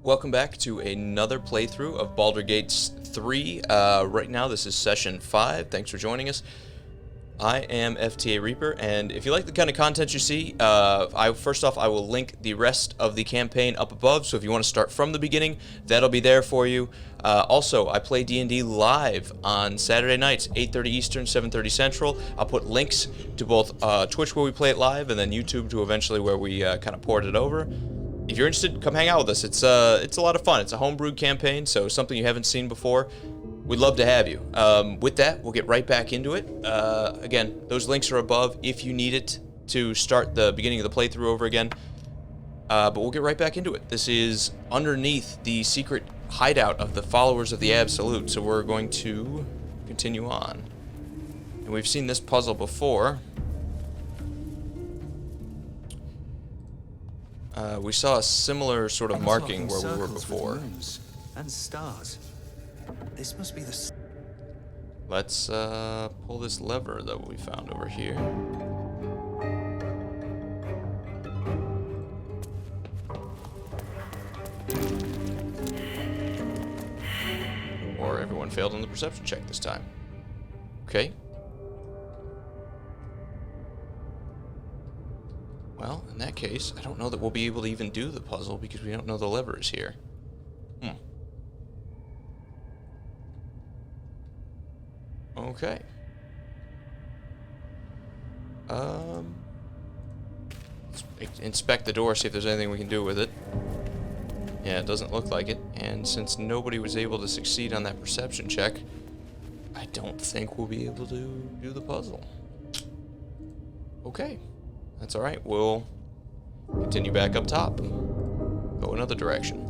Welcome back to another playthrough of Baldur Gates 3. Right now this is session 5. Thanks for joining us. I am FTA Reaper, and if you like the kind of content you see, first off I will link the rest of the campaign up above, so if you want to start from the beginning, that'll be there for you. Also, I play D&D live on Saturday nights, 8:30 Eastern, 7:30 Central. I'll put links to both Twitch where we play it live, and then YouTube to eventually where we kind of port it over. If you're interested, come hang out with us. It's a lot of fun. It's a homebrewed campaign, so something you haven't seen before. We'd love to have you. With that, we'll get right back into it. Again, those links are above if you need it to start the beginning of the playthrough over again. But we'll get right back into it. This is underneath the secret hideout of the followers of the Absolute, so we're going to continue on. And we've seen this puzzle before. We saw a similar sort of marking where we were before. And stars. This must be the... Let's pull this lever that we found over here. Or everyone failed on the perception check this time. Okay. Well, in that case, I don't know that we'll be able to even do the puzzle because we don't know the lever is here. Okay. Let's inspect the door, see if there's anything we can do with it. Yeah, it doesn't look like it. And since nobody was able to succeed on that perception check, I don't think we'll be able to do the puzzle. Okay. That's alright, we'll continue back up top. Go another direction.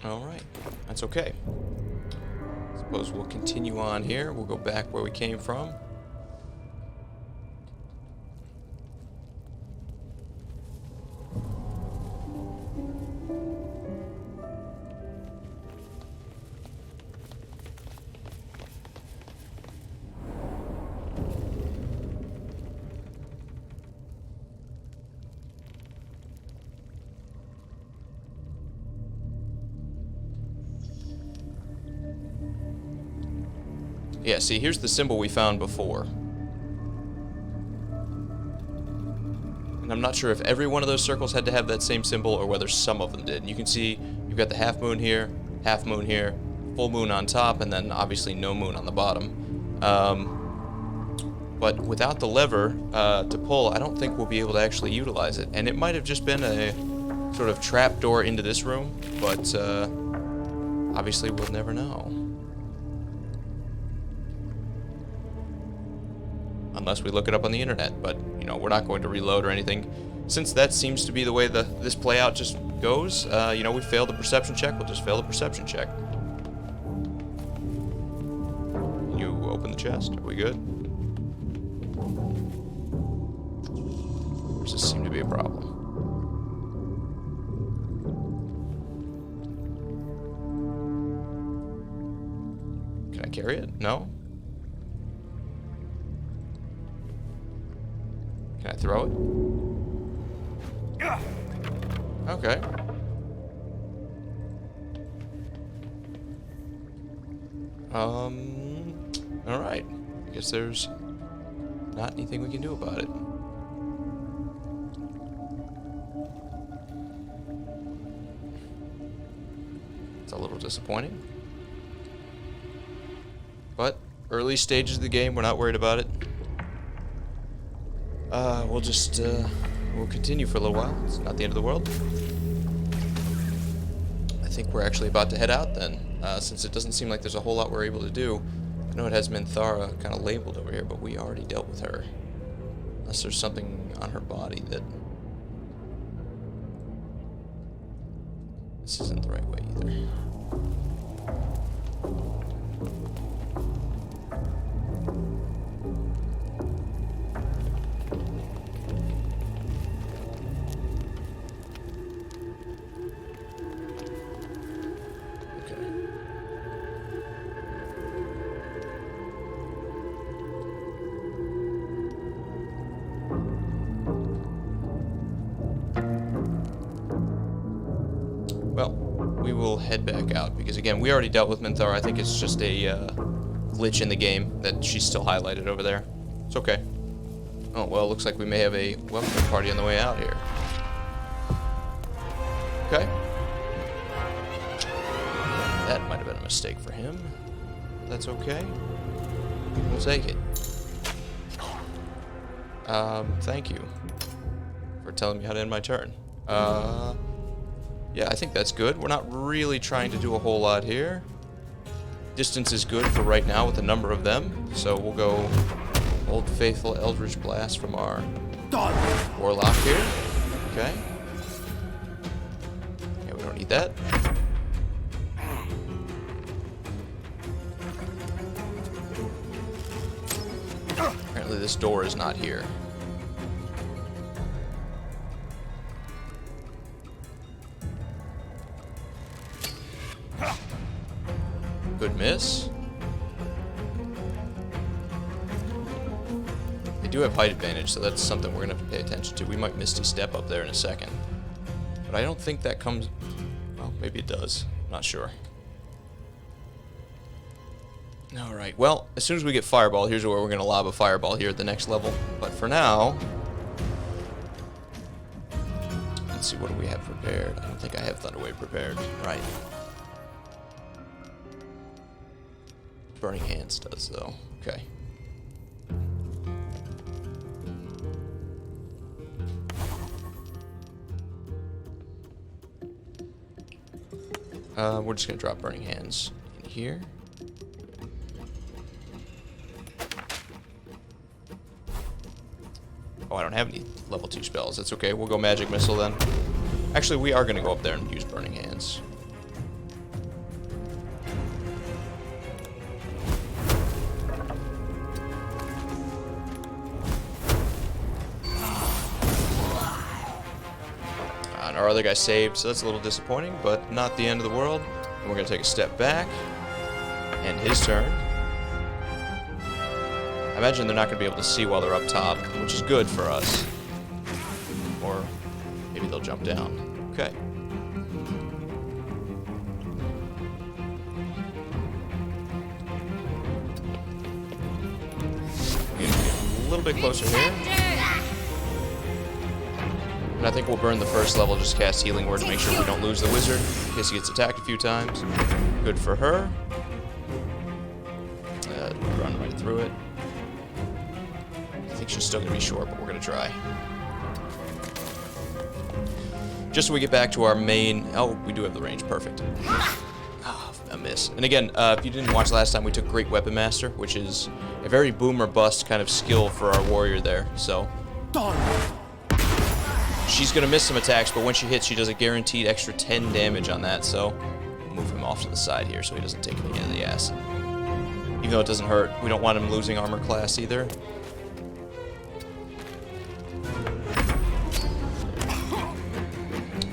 Alright, that's okay. Suppose we'll continue on here. We'll go back where we came from. Yeah, see, here's the symbol we found before. And I'm not sure if every one of those circles had to have that same symbol or whether some of them did. You can see you've got the half moon here, full moon on top, and then obviously no moon on the bottom. But without the lever to pull, I don't think we'll be able to actually utilize it. And it might have just been a sort of trap door into this room, but obviously we'll never know. Unless we look it up on the internet, but, you know, we're not going to reload or anything. Since that seems to be the way this playout just goes, you know, we failed the perception check, we'll just fail the perception check. You open the chest, are we good? Or does this seem to be a problem? Can I carry it? No? Can I throw it? Okay. Alright. I guess there's not anything we can do about it. It's a little disappointing. But early stages of the game, we're not worried about it. We'll just, we'll continue for a little while. It's not the end of the world. I think we're actually about to head out then, since it doesn't seem like there's a whole lot we're able to do. I know it has Minthara kind of labeled over here, but we already dealt with her. Unless there's something on her body that... This isn't the right way either. head back out, because again, we already dealt with Minthara. I think it's just a glitch in the game that she's still highlighted over there. It's okay. Oh, well, looks like we may have a welcoming party on the way out here. Okay. That might have been a mistake for him. That's okay. We'll take it. Thank you for telling me how to end my turn. Yeah, I think that's good. We're not really trying to do a whole lot here. Distance is good for right now with the number of them, so we'll go Old Faithful Eldritch Blast from our Warlock here. Okay. Yeah, we don't need that. Apparently this door is not here. Good miss. They do have height advantage, so that's something we're going to have to pay attention to. We might Misty Step up there in a second. But I don't think that comes... Well, maybe it does. Not sure. Alright, well, as soon as we get Fireball, here's where we're going to lob a Fireball here at the next level. But for now... Let's see, what do we have prepared? I don't think I have Thunderwave prepared. Right. Burning Hands does, though. Okay. We're just going to drop Burning Hands in here. Oh, I don't have any level 2 spells. That's okay. We'll go Magic Missile then. Actually, we are going to go up there and use Burning Hands. And our other guy saved, so that's a little disappointing, but not the end of the world. And we're going to take a step back. And his turn. I imagine they're not going to be able to see while they're up top, which is good for us. Or maybe they'll jump down. Okay. Get a little bit closer here. And I think we'll burn the first level, just cast Healing Word to make sure we don't lose the wizard, in case he gets attacked a few times. Good for her. Run right through it. I think she's still going to be short, but we're going to try. Just so we get back to our main... Oh, we do have the range. Perfect. Ah, a miss. And again, if you didn't watch last time, we took Great Weapon Master, which is a very boom or bust kind of skill for our warrior there. So... She's going to miss some attacks, but when she hits, she does a guaranteed extra 10 damage on that, so we'll move him off to the side here so he doesn't take any of the acid. Even though it doesn't hurt, we don't want him losing armor class either.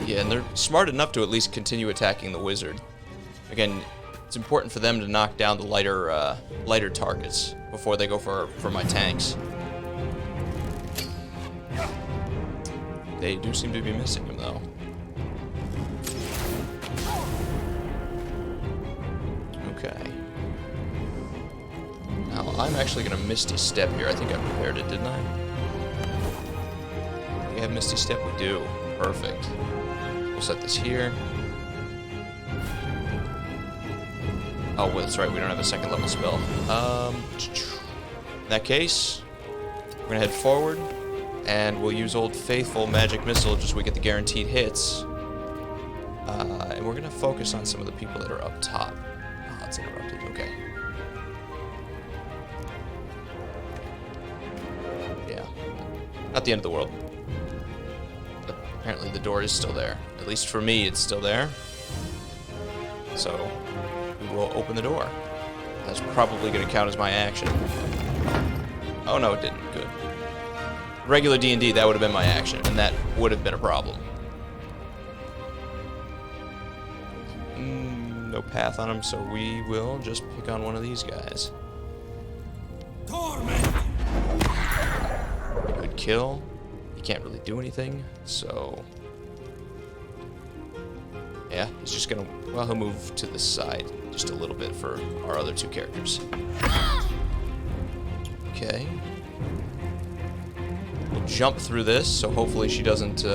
Yeah, and they're smart enough to at least continue attacking the wizard. Again, it's important for them to knock down the lighter targets before they go for my tanks. They do seem to be missing him, though. Okay. Now, I'm actually going to Misty Step here. I think I prepared it, didn't I? We have Misty Step? We do. Perfect. We'll set this here. Oh, well, that's right. We don't have a second level spell. In that case, we're going to head forward. And we'll use Old Faithful Magic Missile just so we get the guaranteed hits. And we're going to focus on some of the people that are up top. Oh, it's interrupted. Okay. Yeah. Not the end of the world. But apparently the door is still there. At least for me, it's still there. So, we will open the door. That's probably going to count as my action. Oh, no, it didn't. Good. Regular D&D, that would have been my action, and that would have been a problem. No path on him, so we will just pick on one of these guys. Good kill. He can't really do anything, so... Yeah, he's just gonna, well, he'll move to the side just a little bit for our other two characters. Okay. We'll jump through this, so hopefully she doesn't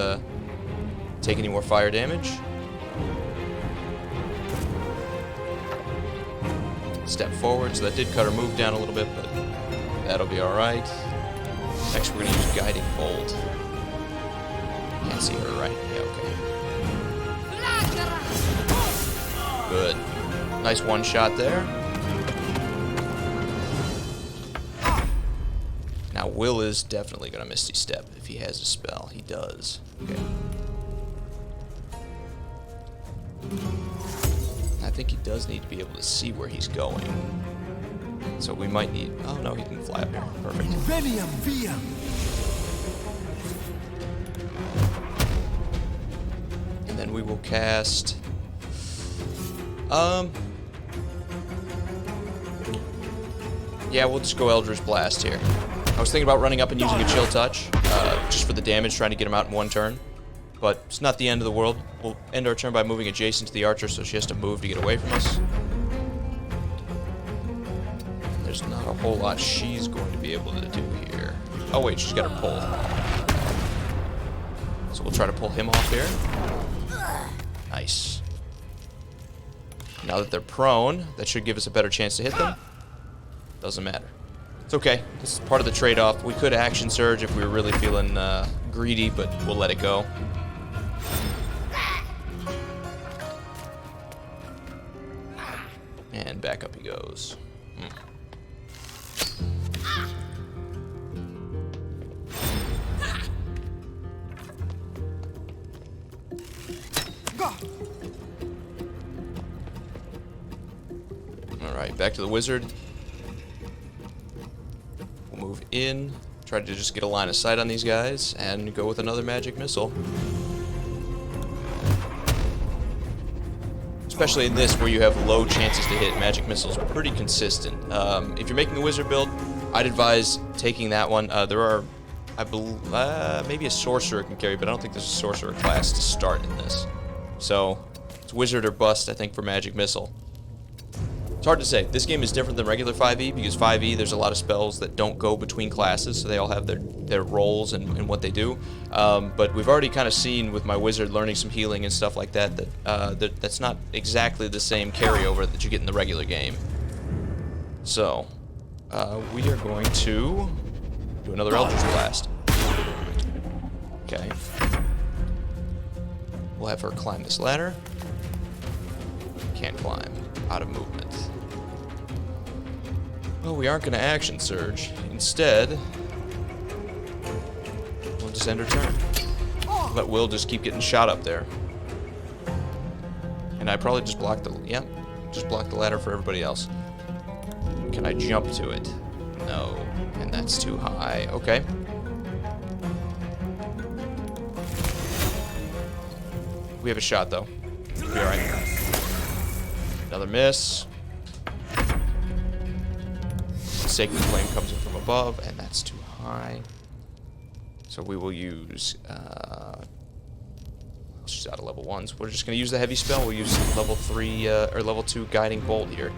take any more fire damage. Step forward, so that did cut her move down a little bit, but that'll be alright. Next we're gonna use Guiding Bolt. Can't see her, right? Yeah, okay. Good. Nice one shot there. Now Will is definitely gonna Misty Step if he has a spell. He does. Okay. I think he does need to be able to see where he's going. So we might need... Oh, no, he can fly up here. Perfect. And then we will cast... Yeah, we'll just go Eldritch Blast here. I was thinking about running up and using a Chill Touch, just for the damage, trying to get him out in one turn. But it's not the end of the world. We'll end our turn by moving adjacent to the archer, so she has to move to get away from us. There's not a whole lot she's going to be able to do here. Oh wait, she's got her pull. So we'll try to pull him off here. Nice. Now that they're prone, that should give us a better chance to hit them. Doesn't matter. It's okay. This is part of the trade-off. We could action surge if we were really feeling greedy, but we'll let it go. And back up he goes. Alright, back to the wizard. We'll move in, try to just get a line of sight on these guys, and go with another magic missile. Especially in this, where you have low chances to hit, magic missiles are pretty consistent. If you're making a wizard build, I'd advise taking that one. There are, I believe, maybe a sorcerer can carry, but I don't think there's a sorcerer class to start in this. So, it's wizard or bust, I think, for magic missile. It's hard to say. This game is different than regular 5e, because 5e, there's a lot of spells that don't go between classes, so they all have their roles and what they do. But we've already kind of seen with my wizard learning some healing and stuff like that, that's not exactly the same carryover that you get in the regular game. So, we are going to do another Eldritch Blast. Okay. We'll have her climb this ladder. Can't climb. Out of movement. Well, we aren't going to action surge. Instead, we'll just end her turn. Let Will just keep getting shot up there. And I probably just blocked the... Yep, just blocked the ladder for everybody else. Can I jump to it? No. And that's too high. Okay. We have a shot, though. We'll be alright. Another miss. Sacred Flame comes in from above, and that's too high. So we will use... she's out of level 1s. We're just going to use the heavy spell. We'll use level 3, or level 2 Guiding Bolt here.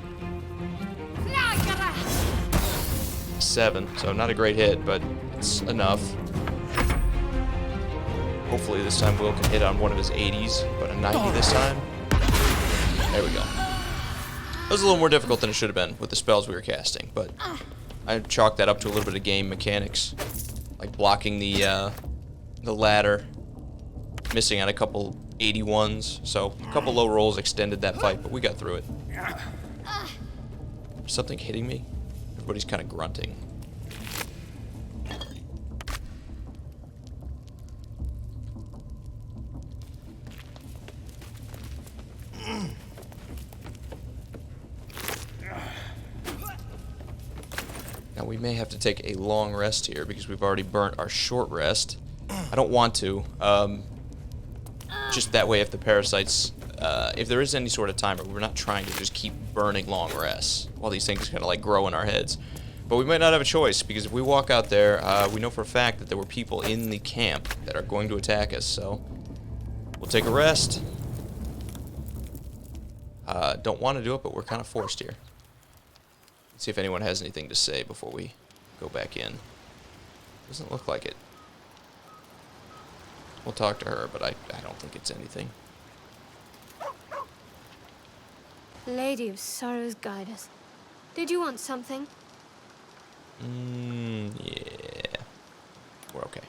7, so not a great hit, but it's enough. Hopefully this time Will can hit on one of his 80s, but a 90 this time. There we go. That was a little more difficult than it should have been with the spells we were casting, but I chalked that up to a little bit of game mechanics, like blocking the ladder, missing on a couple 81s, so a couple low rolls extended that fight, but we got through it. Is something hitting me? Everybody's kind of grunting. Now we may have to take a long rest here because we've already burnt our short rest. I don't want to. Just that way if the parasites, if there is any sort of timer, we're not trying to just keep burning long rests while these things kind of like grow in our heads. But we might not have a choice because if we walk out there, we know for a fact that there were people in the camp that are going to attack us. So we'll take a rest. Don't want to do it, but we're kind of forced here. Let's see if anyone has anything to say before we go back in. Doesn't look like it. We'll talk to her, but I don't think it's anything. Lady of Sorrows, guide us. Did you want something? Yeah. We're okay.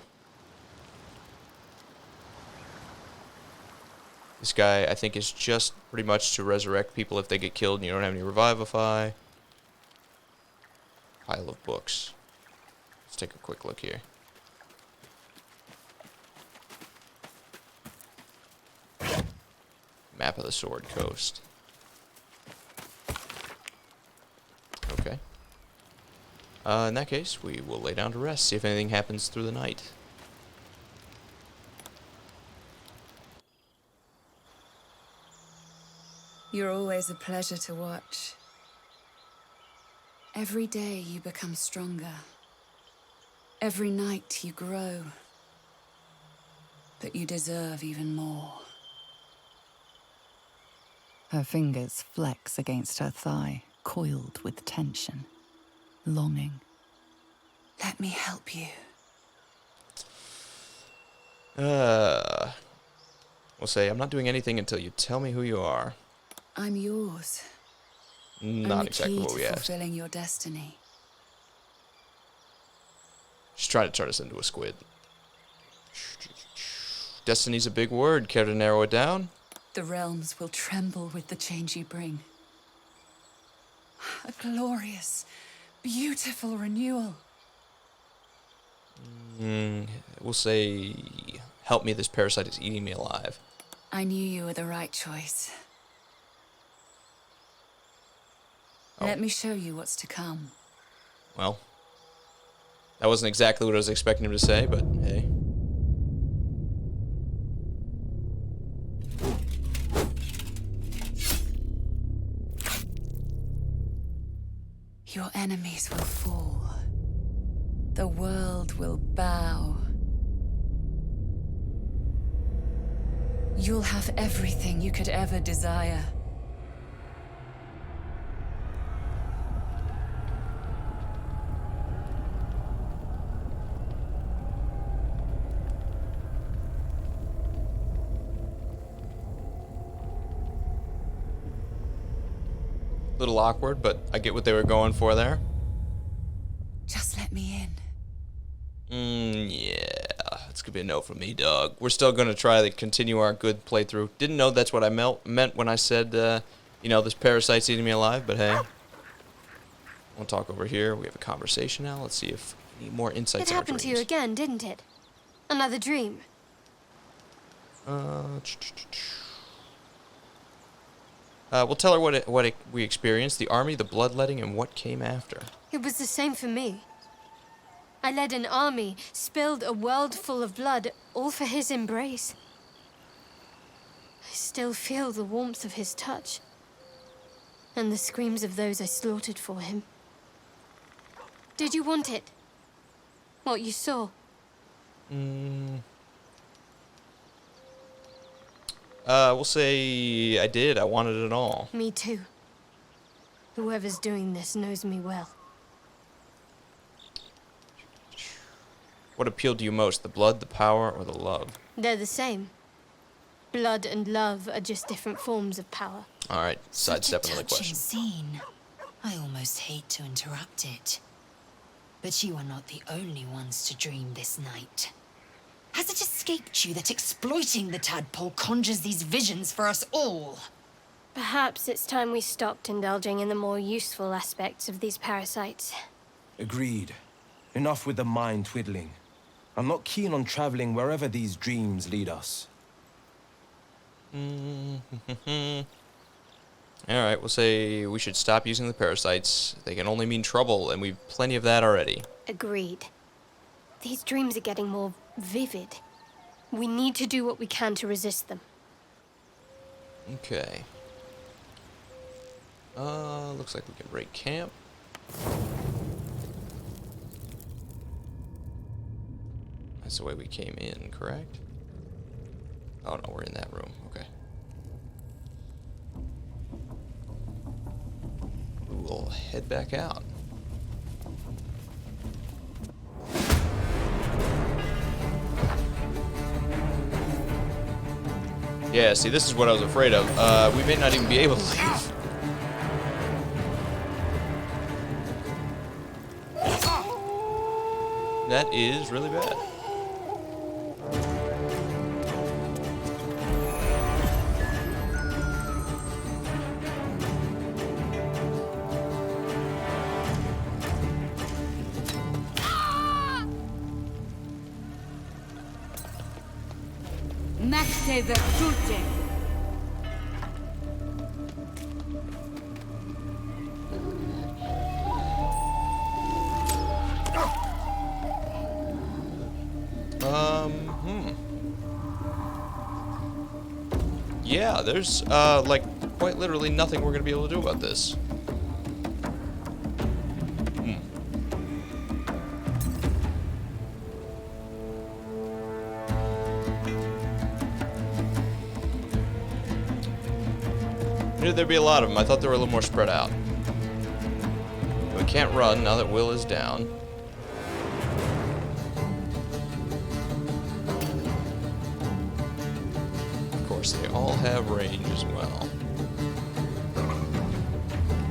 This guy, I think, is just pretty much to resurrect people if they get killed and you don't have any revivify. Pile of books. Let's take a quick look here. Map of the Sword Coast. Okay. In that case, we will lay down to rest, see if anything happens through the night. You're always a pleasure to watch. Every day you become stronger. Every night you grow. But you deserve even more. Her fingers flex against her thigh, coiled with tension, longing. Let me help you. We'll say, I'm not doing anything until you tell me who you are. I'm yours. Not I'm exactly the key what we to asked. fulfilling your destiny. She's trying to turn us into a squid. Destiny's a big word. Care to narrow it down? The realms will tremble with the change you bring. A glorious, beautiful renewal. We'll say, help me, this parasite is eating me alive. I knew you were the right choice. Oh. Let me show you what's to come. Well, that wasn't exactly what I was expecting him to say, but hey. Your enemies will fall. The world will bow. You'll have everything you could ever desire. Little awkward, but I get what they were going for there. Just let me in. Yeah. It's gonna be a no from me, dog. We're still gonna try to continue our good playthrough. Didn't know that's what I meant when I said, you know, this parasite's eating me alive, but hey. We'll talk over here. We have a conversation now. Let's see if we need more insights It on our happened to you dreams. again, didn't it? Another dream. We'll tell her what we experienced, the army, the bloodletting, and what came after. It was the same for me. I led an army, spilled a world full of blood, all for his embrace. I still feel the warmth of his touch, and the screams of those I slaughtered for him. Did you want it? What you saw? We'll say I did. I wanted it all. Me too. Whoever's doing this knows me well. What appealed to you most, the blood, the power, or the love? They're the same. Blood and love are just different forms of power. All right, sidestep Such a another touching question. scene. I almost hate to interrupt it. But you are not the only ones to dream this night. Has it escaped you that exploiting the tadpole conjures these visions for us all? Perhaps it's time we stopped indulging in the more useful aspects of these parasites. Agreed. Enough with the mind twiddling. I'm not keen on traveling wherever these dreams lead us. Alright, we'll say we should stop using the parasites. They can only mean trouble, and we've plenty of that already. Agreed. These dreams are getting more vivid. We need to do what we can to resist them. Okay. Looks like we can break camp. That's the way we came in, correct? Oh no, we're in that room. Okay. will head back out. Yeah, see, this is what I was afraid of. We may not even be able to leave. That is really bad. Maxte virtute. Yeah, there's, like, quite literally nothing we're gonna be able to do about this. Knew there'd be a lot of them. I thought they were a little more spread out. We can't run now that Will is down. Of course, they all have range as well.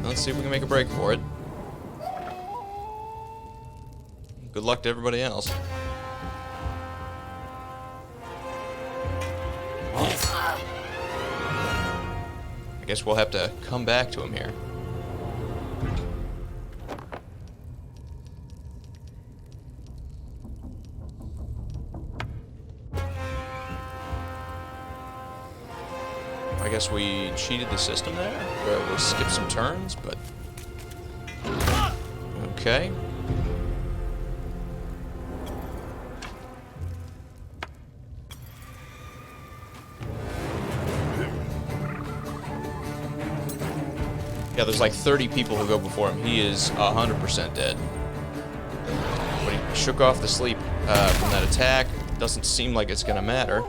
Let's see if we can make a break for it. Good luck to everybody else. I guess we'll have to come back to him here. I guess we cheated the system there, where we skipped some turns, but... Okay. Yeah, there's like 30 people who go before him. He is 100% dead. When he shook off the sleep from that attack, doesn't seem like it's gonna matter.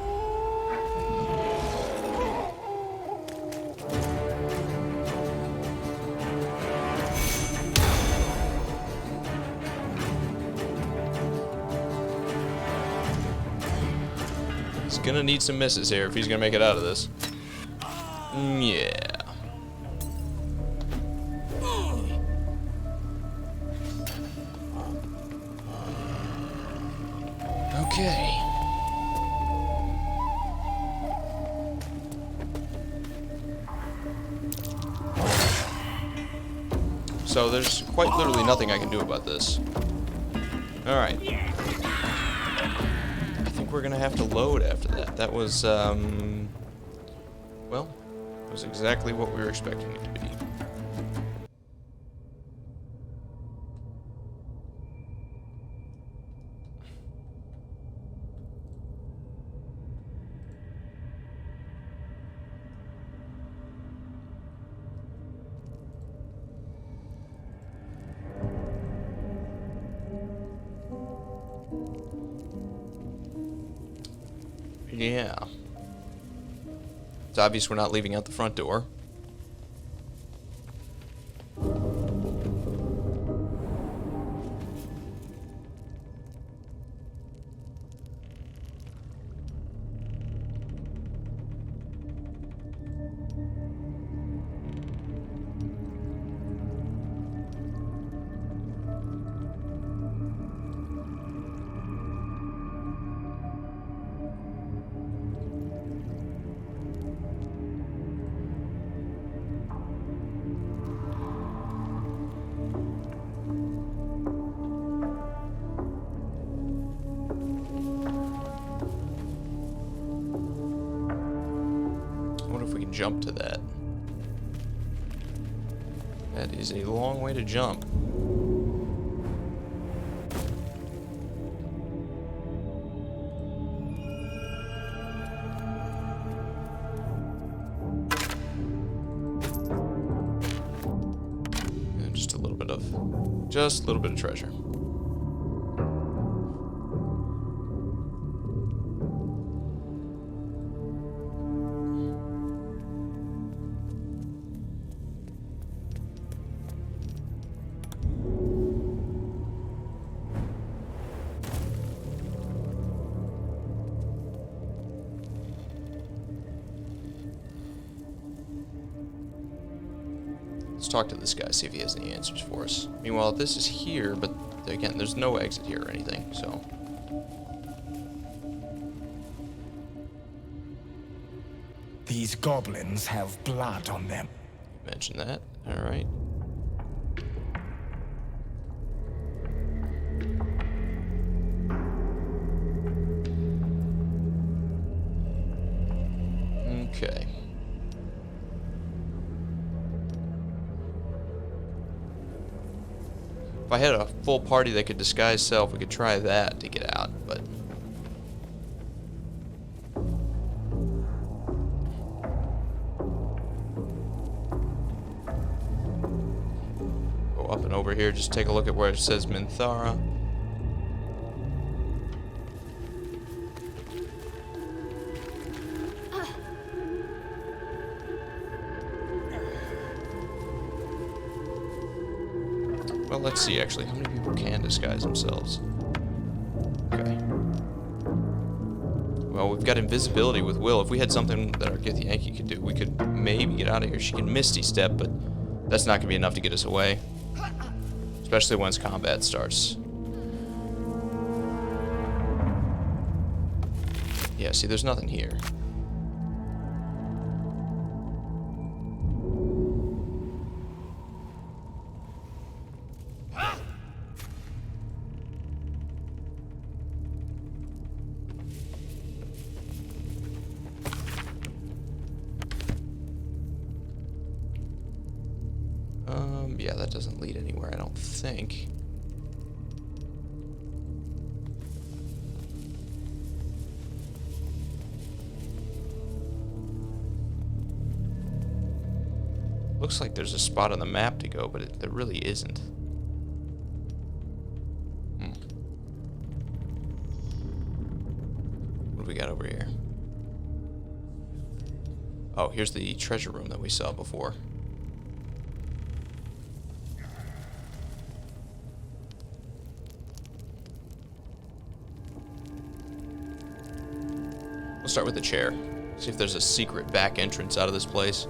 He's gonna need some misses here if he's gonna make it out of this. Yeah. Okay. So there's quite literally nothing I can do about this. Alright. I think we're gonna have to load after that. That was, well, it was exactly what we were expecting it to be. Yeah. It's obvious we're not leaving out the front door. Jump to that. That is a long way to jump. And just a little bit of treasure. talk to this guy, see if he has any answers for us. Meanwhile, this is here, but again, there's no exit here or anything, so... These goblins have blood on them. Mention that. Alright. Okay. If I had a full party that could disguise self, we could try that to get out, but... Go up and over here, just take a look at where it says Minthara. Well, let's see, actually. How many people can disguise themselves? Okay. Well, we've got invisibility with Will. If we had something that our Githyanki could do, we could maybe get out of here. She can Misty Step, but that's not going to be enough to get us away. Especially once combat starts. Yeah, see, there's nothing here. Yeah, that doesn't lead anywhere, I don't think. Looks like there's a spot on the map to go, but there really isn't. What do we got over here? Oh, here's the treasure room that we saw before. We'll start with the chair. See if there's a secret back entrance out of this place.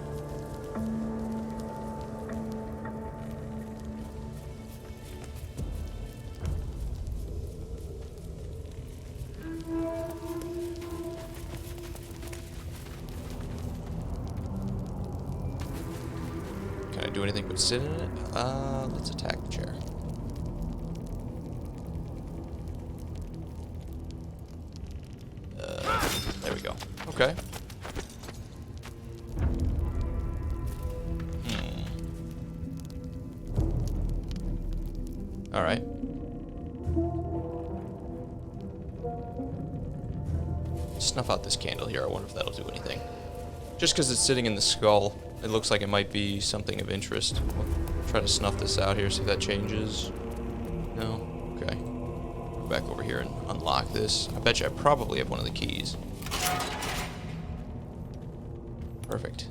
Can I do anything but sit in it? Let's attack the chair. There we go. Okay. Alright. Snuff out this candle here. I wonder if that'll do anything. Just because it's sitting in the skull, it looks like it might be something of interest. We'll try to snuff this out here, see if that changes. No? Okay. Go back over here and unlock this. I bet you I probably have one of the keys. Perfect.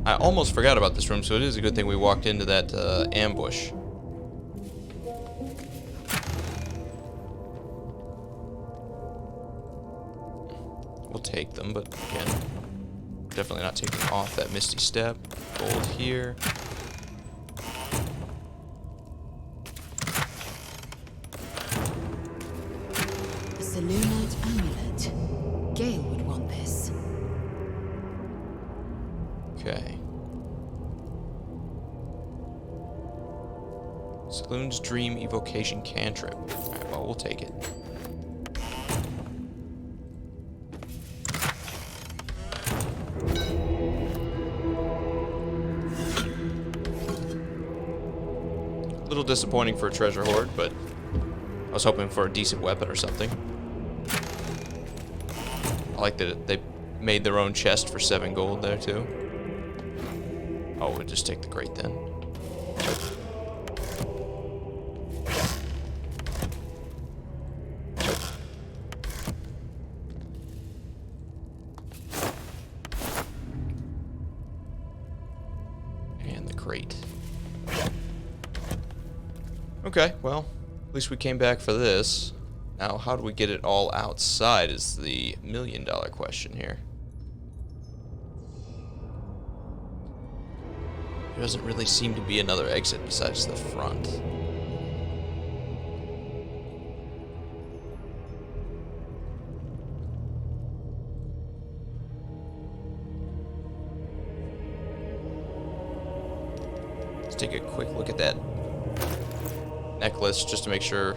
I almost forgot about this room, so it is a good thing we walked into that ambush. We'll take them, but again, definitely not taking off that Misty Step. Gold here. A Selunite amulet. Gale would want this. Okay. Saloon's Dream Evocation Cantrip. Alright, well, we'll take it. A little disappointing for a treasure hoard, but I was hoping for a decent weapon or something. I like that they made their own chest for 7 gold there, too. Oh, we'll just take the crate then. And the crate. Okay, well, at least we came back for this. Now, how do we get it all outside is the $1,000,000 question here. There doesn't really seem to be another exit besides the front. Let's take a quick look at that necklace just to make sure.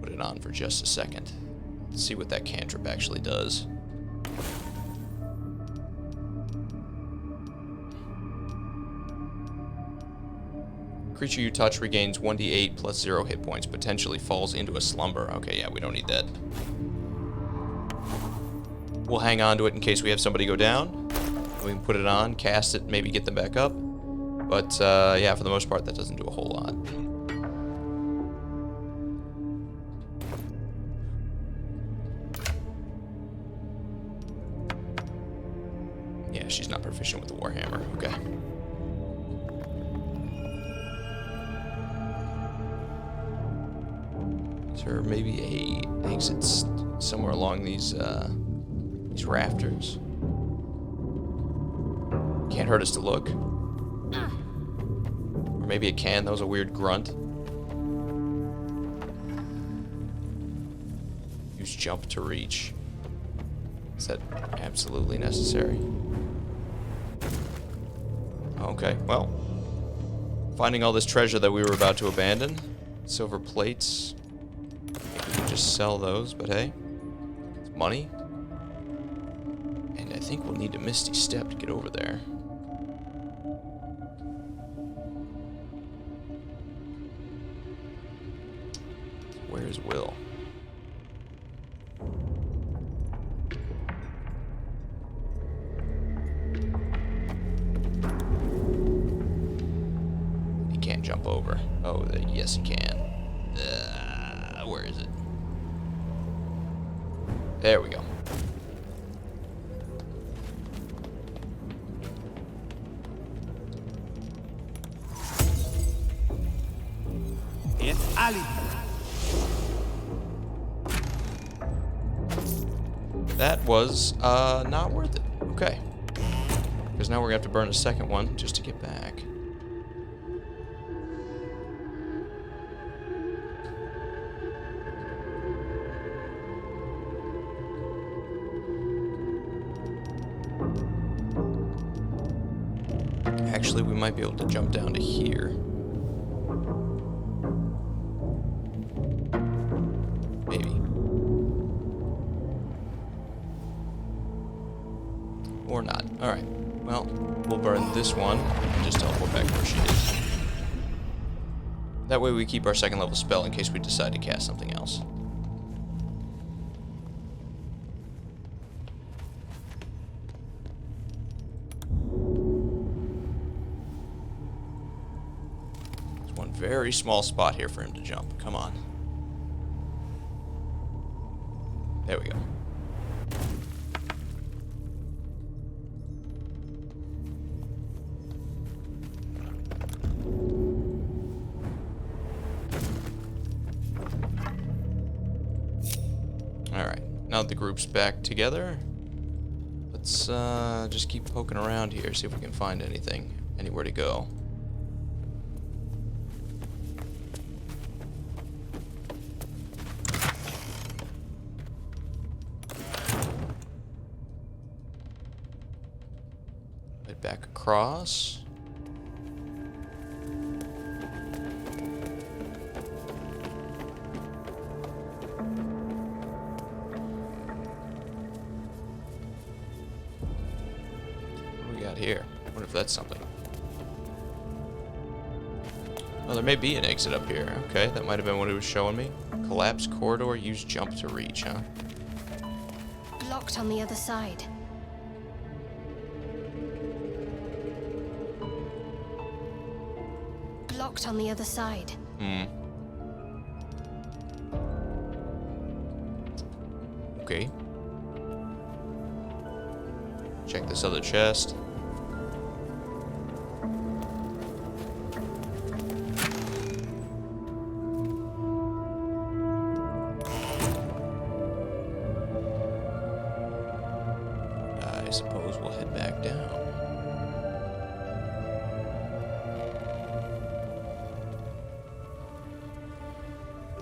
Put it on for just a second. Let's see what that cantrip actually does. Creature you touch regains 1d8 plus 0 hit points, potentially falls into a slumber. Okay, yeah, we don't need that. We'll hang on to it in case we have somebody go down. We can put it on, cast it, maybe get them back up. But, yeah, for the most part, that doesn't do a whole lot. Yeah, she's not proficient with the Warhammer. Okay. Is there maybe a exit somewhere along these rafters? Can't hurt us to look. Or maybe it can. That was a weird grunt. Use jump to reach. Is that absolutely necessary? Okay, well. Finding all this treasure that we were about to abandon. Silver plates. I think we can just sell those, but hey. It's money. And I think we'll need a Misty Step to get over there. Where's Will? He can't jump over. Oh, yes he can. Where is it? There we go. That was not worth it. Okay. Because now we're going to have to burn a second one just to get back. Actually, we might be able to jump down to here. Maybe. Or not. Alright. Well, we'll burn this one and just teleport back where she is. That way we keep our second level spell in case we decide to cast something else. There's one very small spot here for him to jump. Come on. There we go. Alright, now that the group's back together, let's just keep poking around here, see if we can find anything, anywhere to go. Head back across. Here. I wonder if that's something. Oh, there may be an exit up here. Okay, that might have been what it was showing me. Collapse corridor, use jump to reach, huh? Blocked on the other side. Blocked on the other side. Okay. Check this other chest.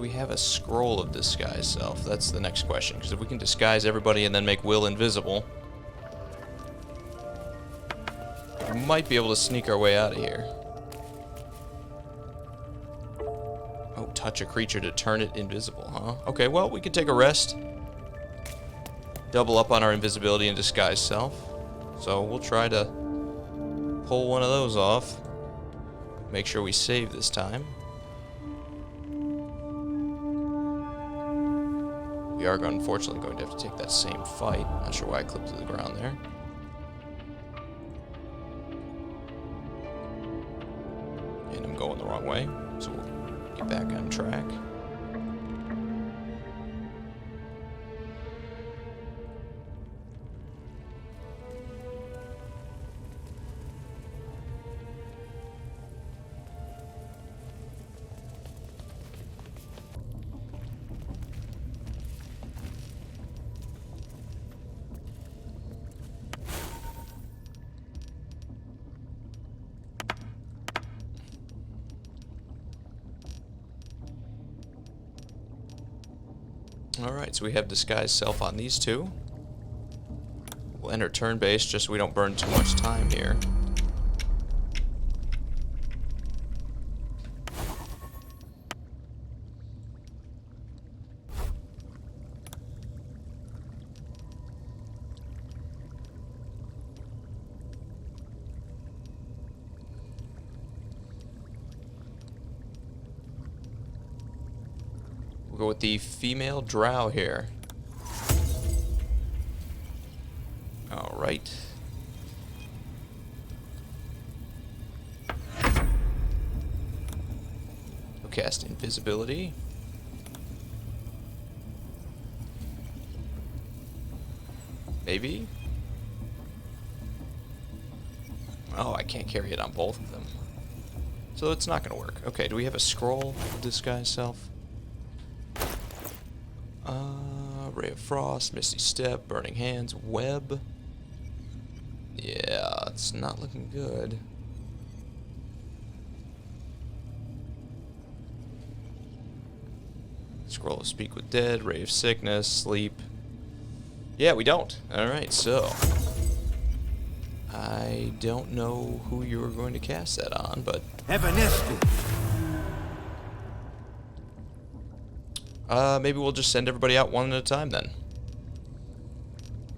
we have a scroll of disguise self? That's the next question. Because if we can disguise everybody and then make Will invisible, we might be able to sneak our way out of here. Oh, touch a creature to turn it invisible, huh? Okay, well, we can take a rest. Double up on our invisibility and disguise self. So we'll try to pull one of those off. Make sure we save this time. We are, unfortunately, going to have to take that same fight. Not sure why I clipped to the ground there. And I'm going the wrong way, so we'll get back on track. Alright, so we have disguise self on these two. We'll enter turn base just so we don't burn too much time here. We'll go with the female drow here. Alright. We'll cast invisibility. Maybe? Oh, I can't carry it on both of them. So it's not gonna work. Okay, do we have a scroll of disguise self? Ray of Frost, Misty Step, Burning Hands, Web. Yeah, it's not looking good. Scroll of Speak with Dead, Ray of Sickness, Sleep. Yeah, we don't. Alright, so I don't know who you were going to cast that on, but maybe we'll just send everybody out one at a time then.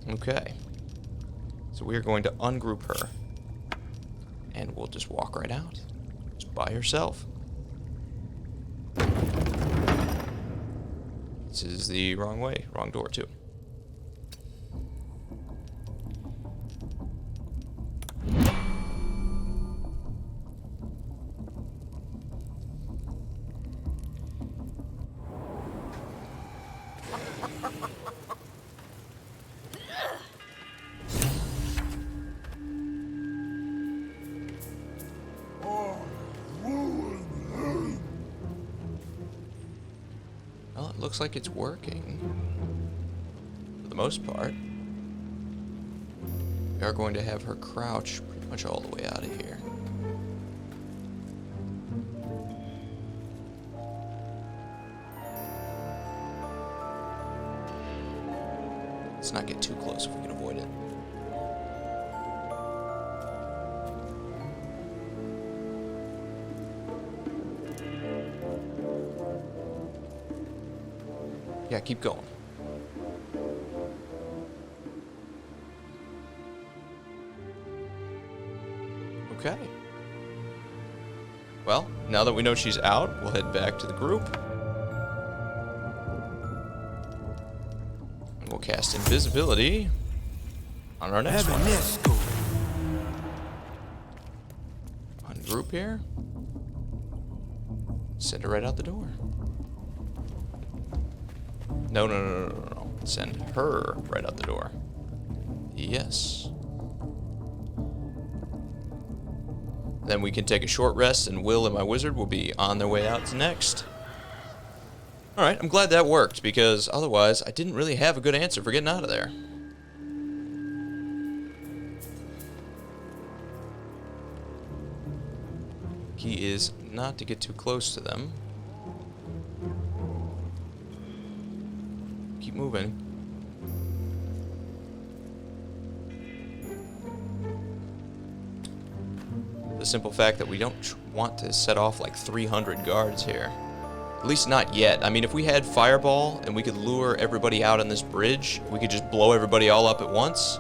Okay. So we are going to ungroup her. And we'll just walk right out. Just by herself. This is the wrong way. Wrong door, too. Well, it looks like it's working. For the most part. We are going to have her crouch pretty much all the way out of here. Let's not get too close if we can avoid it. Yeah, keep going. Okay. Well, now that we know she's out, we'll head back to the group. And we'll cast invisibility on our next one. Ungroup here. Send her right out the door. No. Send her right out the door. Yes. Then we can take a short rest, and Will and my wizard will be on their way out next. Alright, I'm glad that worked, because otherwise I didn't really have a good answer for getting out of there. Key is not to get too close to them. moving. The simple fact that we don't want to set off like 300 guards here. At least not yet. I mean, if we had Fireball and we could lure everybody out on this bridge, we could just blow everybody all up at once.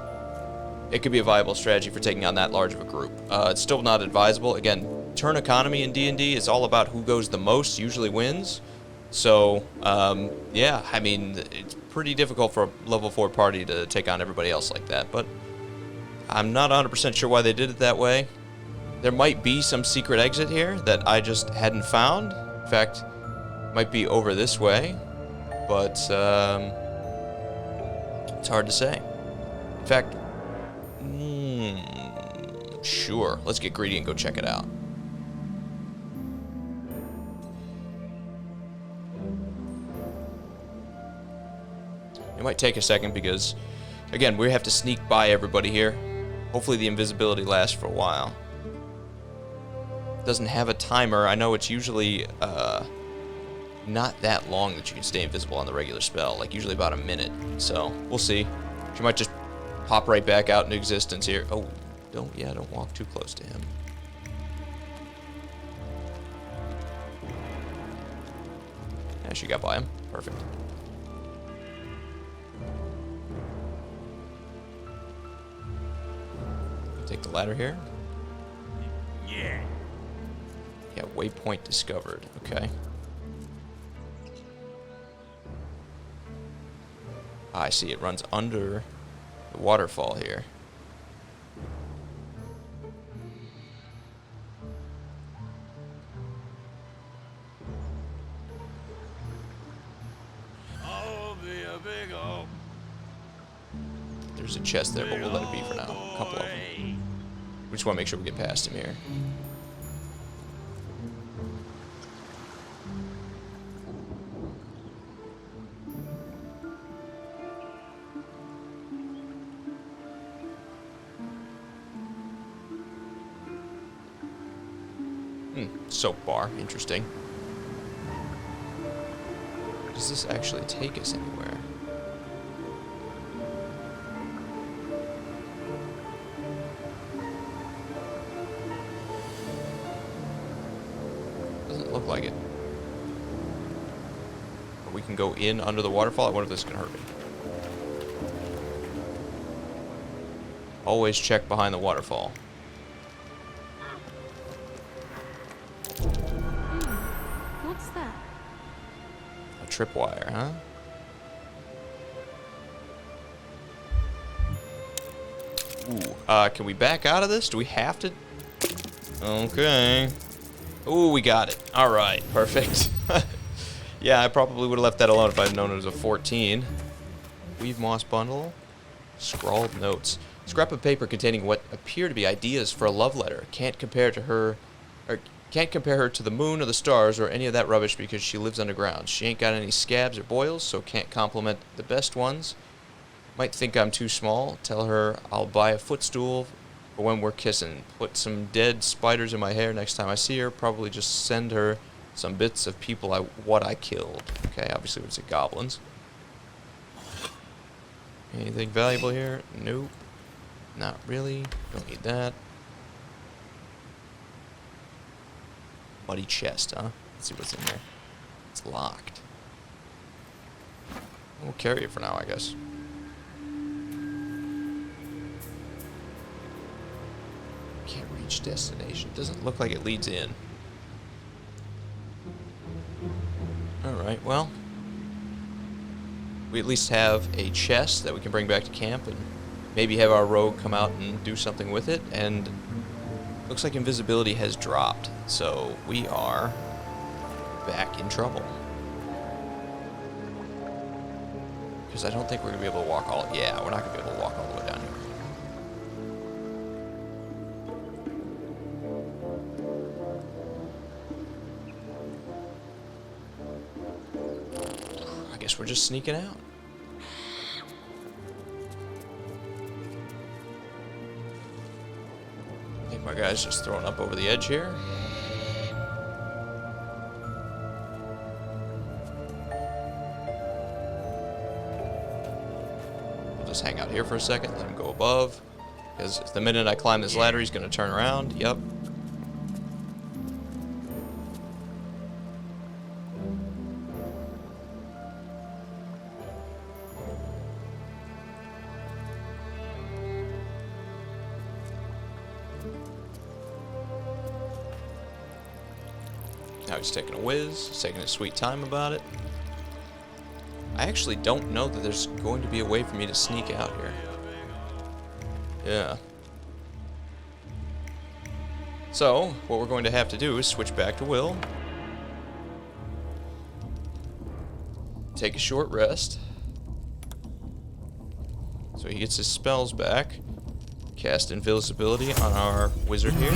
It could be a viable strategy for taking on that large of a group. It's still not advisable. Again, turn economy in D&D is all about who goes the most usually wins. So, yeah, I mean, it's pretty difficult for a level 4 party to take on everybody else like that. But I'm not 100% sure why they did it that way. There might be some secret exit here that I just hadn't found. In fact, might be over this way, but it's hard to say. In fact, sure, let's get greedy and go check it out. It might take a second because, again, we have to sneak by everybody here. Hopefully the invisibility lasts for a while. Doesn't have a timer. I know it's usually not that long that you can stay invisible on the regular spell, like usually about a minute. So we'll see. She might just pop right back out into existence here. Oh, don't walk too close to him. Yeah, she got by him. Perfect. Take the ladder here. Yeah, waypoint discovered. Okay. I see, it runs under the waterfall here. There's a chest there, but we'll let it be for now. A couple of them. We just want to make sure we get past him here. Soap bar, interesting. Does this actually take us anywhere? Doesn't look like it. But we can go in under the waterfall. I wonder if this can hurt me. Always check behind the waterfall. What's that? A tripwire, huh? Ooh, can we back out of this? Do we have to? Okay. Ooh, we got it. All right, perfect. Yeah, I probably would have left that alone if I'd known it was a 14. Weave moss bundle. Scrawled notes. Scrap of paper containing what appear to be ideas for a love letter. Can't compare her to the moon or the stars or any of that rubbish because she lives underground. She ain't got any scabs or boils, so can't compliment the best ones. Might think I'm too small. Tell her I'll buy a footstool for when we're kissing. Put some dead spiders in my hair next time I see her. Probably just send her some bits of people what I killed. Okay, obviously it's goblins. Anything valuable here? Nope. Not really. Don't need that. Muddy chest, huh? Let's see what's in there. It's locked. We'll carry it for now, I guess. Can't reach destination. Doesn't look like it leads in. Alright, well. We at least have a chest that we can bring back to camp and maybe have our rogue come out and do something with it. And looks like invisibility has dropped. So we are back in trouble. Because I don't think we're going to be able to walk all... Yeah, we're not going to be able to walk all the way down here. I guess we're just sneaking out. I think my guy's just throwing up over the edge here. here for a second, let him go above. Because the minute I climb this ladder, he's going to turn around. Yep. Now he's taking a whiz. He's taking his sweet time about it. I actually don't know that there's going to be a way for me to sneak out here. Yeah. So, what we're going to have to do is switch back to Will. Take a short rest. So he gets his spells back. Cast invisibility on our wizard here.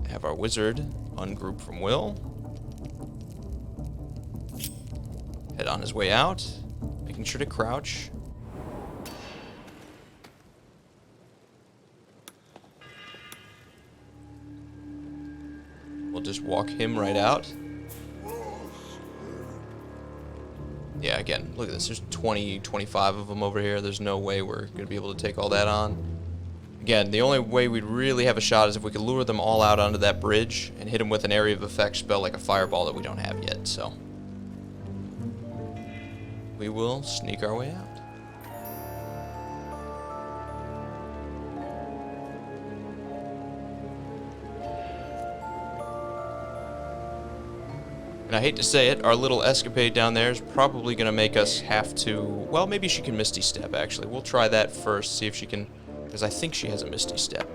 Have our wizard ungroup from Will. Head on his way out, making sure to crouch. We'll just walk him right out. Yeah, again, look at this. There's 20, 25 of them over here. There's no way we're going to be able to take all that on. Again, the only way we'd really have a shot is if we could lure them all out onto that bridge and hit them with an area of effect spell like a fireball that we don't have yet, so we will sneak our way out. And I hate to say it, our little escapade down there is probably going to make us have to... Well, maybe she can Misty Step, actually. We'll try that first, see if she can... Because I think she has a Misty Step.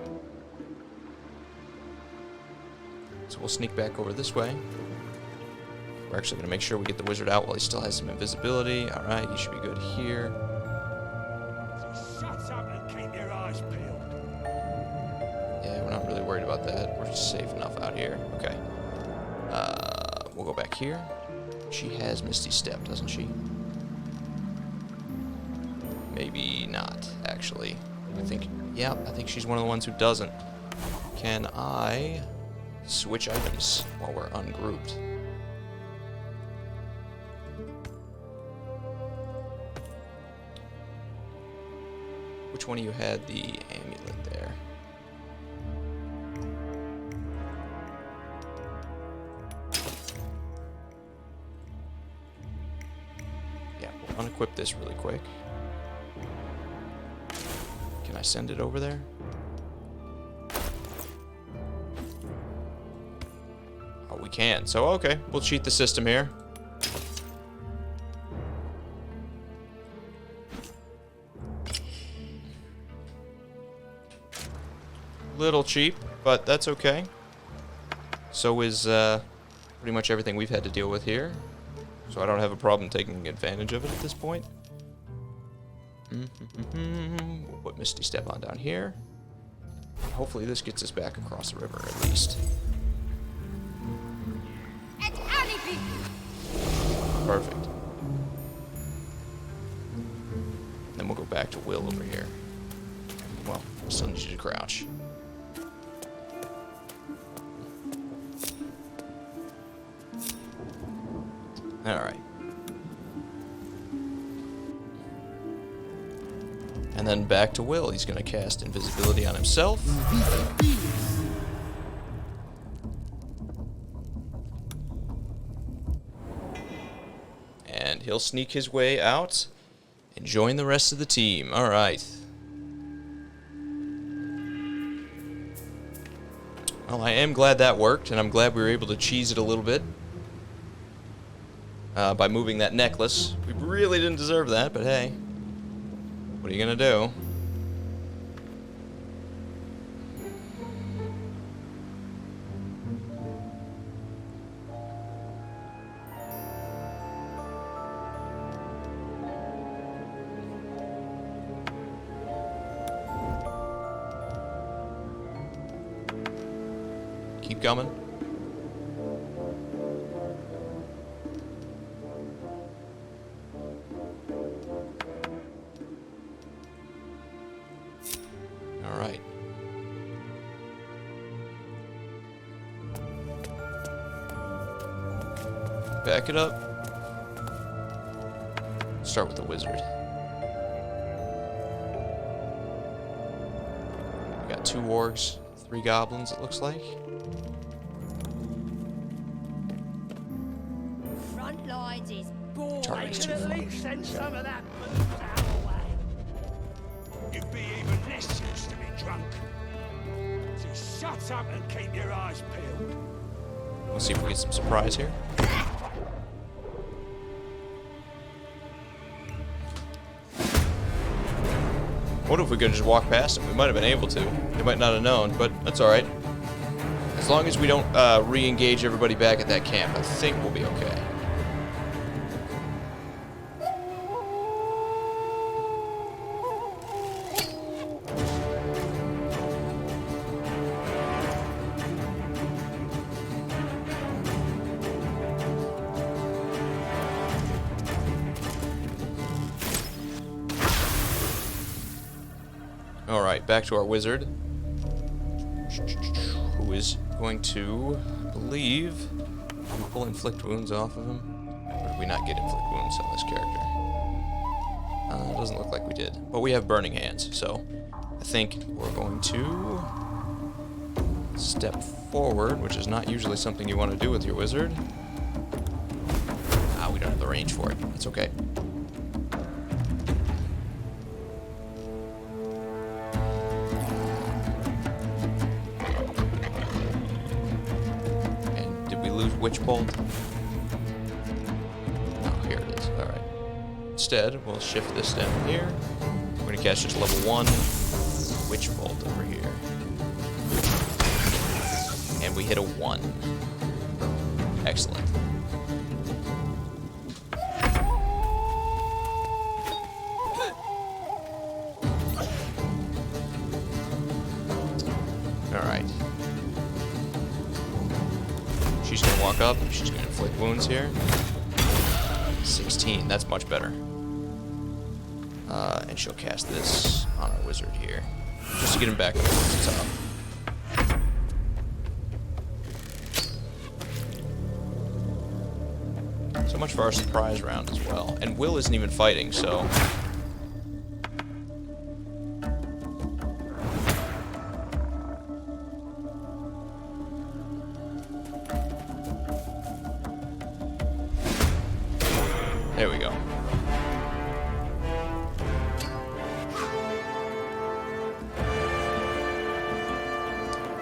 So we'll sneak back over this way. We're actually going to make sure we get the wizard out while he still has some invisibility. Alright, he should be good here. Shut up and keep your eyes peeled. Yeah, we're not really worried about that. We're safe enough out here. Okay. We'll go back here. She has Misty Step, doesn't she? Maybe not, actually. I think she's one of the ones who doesn't. Can I switch items while we're ungrouped? Which one of you had the amulet there? Yeah, we'll unequip this really quick. Can I send it over there? Oh, we can. So, okay, we'll cheat the system here. Little cheap, but that's okay. So is pretty much everything we've had to deal with here. So I don't have a problem taking advantage of it at this point. We'll put Misty Step on down here. Hopefully this gets us back across the river at least. Perfect. Then we'll go back to Will over here. Well, I still need you to crouch. Alright. And then back to Will. He's going to cast invisibility on himself. And he'll sneak his way out and join the rest of the team. Alright. Well, I am glad that worked, and I'm glad we were able to cheese it a little bit. By moving that necklace. We really didn't deserve that, but hey. What are you gonna do? Keep coming. Alright. Back it up. start with the wizard. We got 2 wargs, 3 goblins, it looks like. Front lines is boring. Target's too far. Send some of that booze our way. You'd be even less used to be drunk. So shut up and keep your eyes peeled. Let's see if we get some surprise here. What if we could just walk past him? We might have been able to. They might not have known, but that's alright. As long as we don't re-engage everybody back at that camp, I think we'll be okay. Alright, back to our wizard. Who is going to, I believe, did we pull inflict wounds off of him? Or did we not get inflict wounds on this character? It doesn't look like we did. But we have burning hands, so I think we're going to step forward, which is not usually something you want to do with your wizard. We don't have the range for it. That's okay. Witch bolt. Oh, here it is. Alright. Instead, we'll shift this down here. We're going to cast just level 1 Witch bolt over here. And we hit a 1. Excellent. Alright. She's going to walk up, she's going to inflict wounds here. 16, that's much better. And she'll cast this on our wizard here. Just to get him back up towards the top. So much for our surprise round as well. And Will isn't even fighting, so... There we go.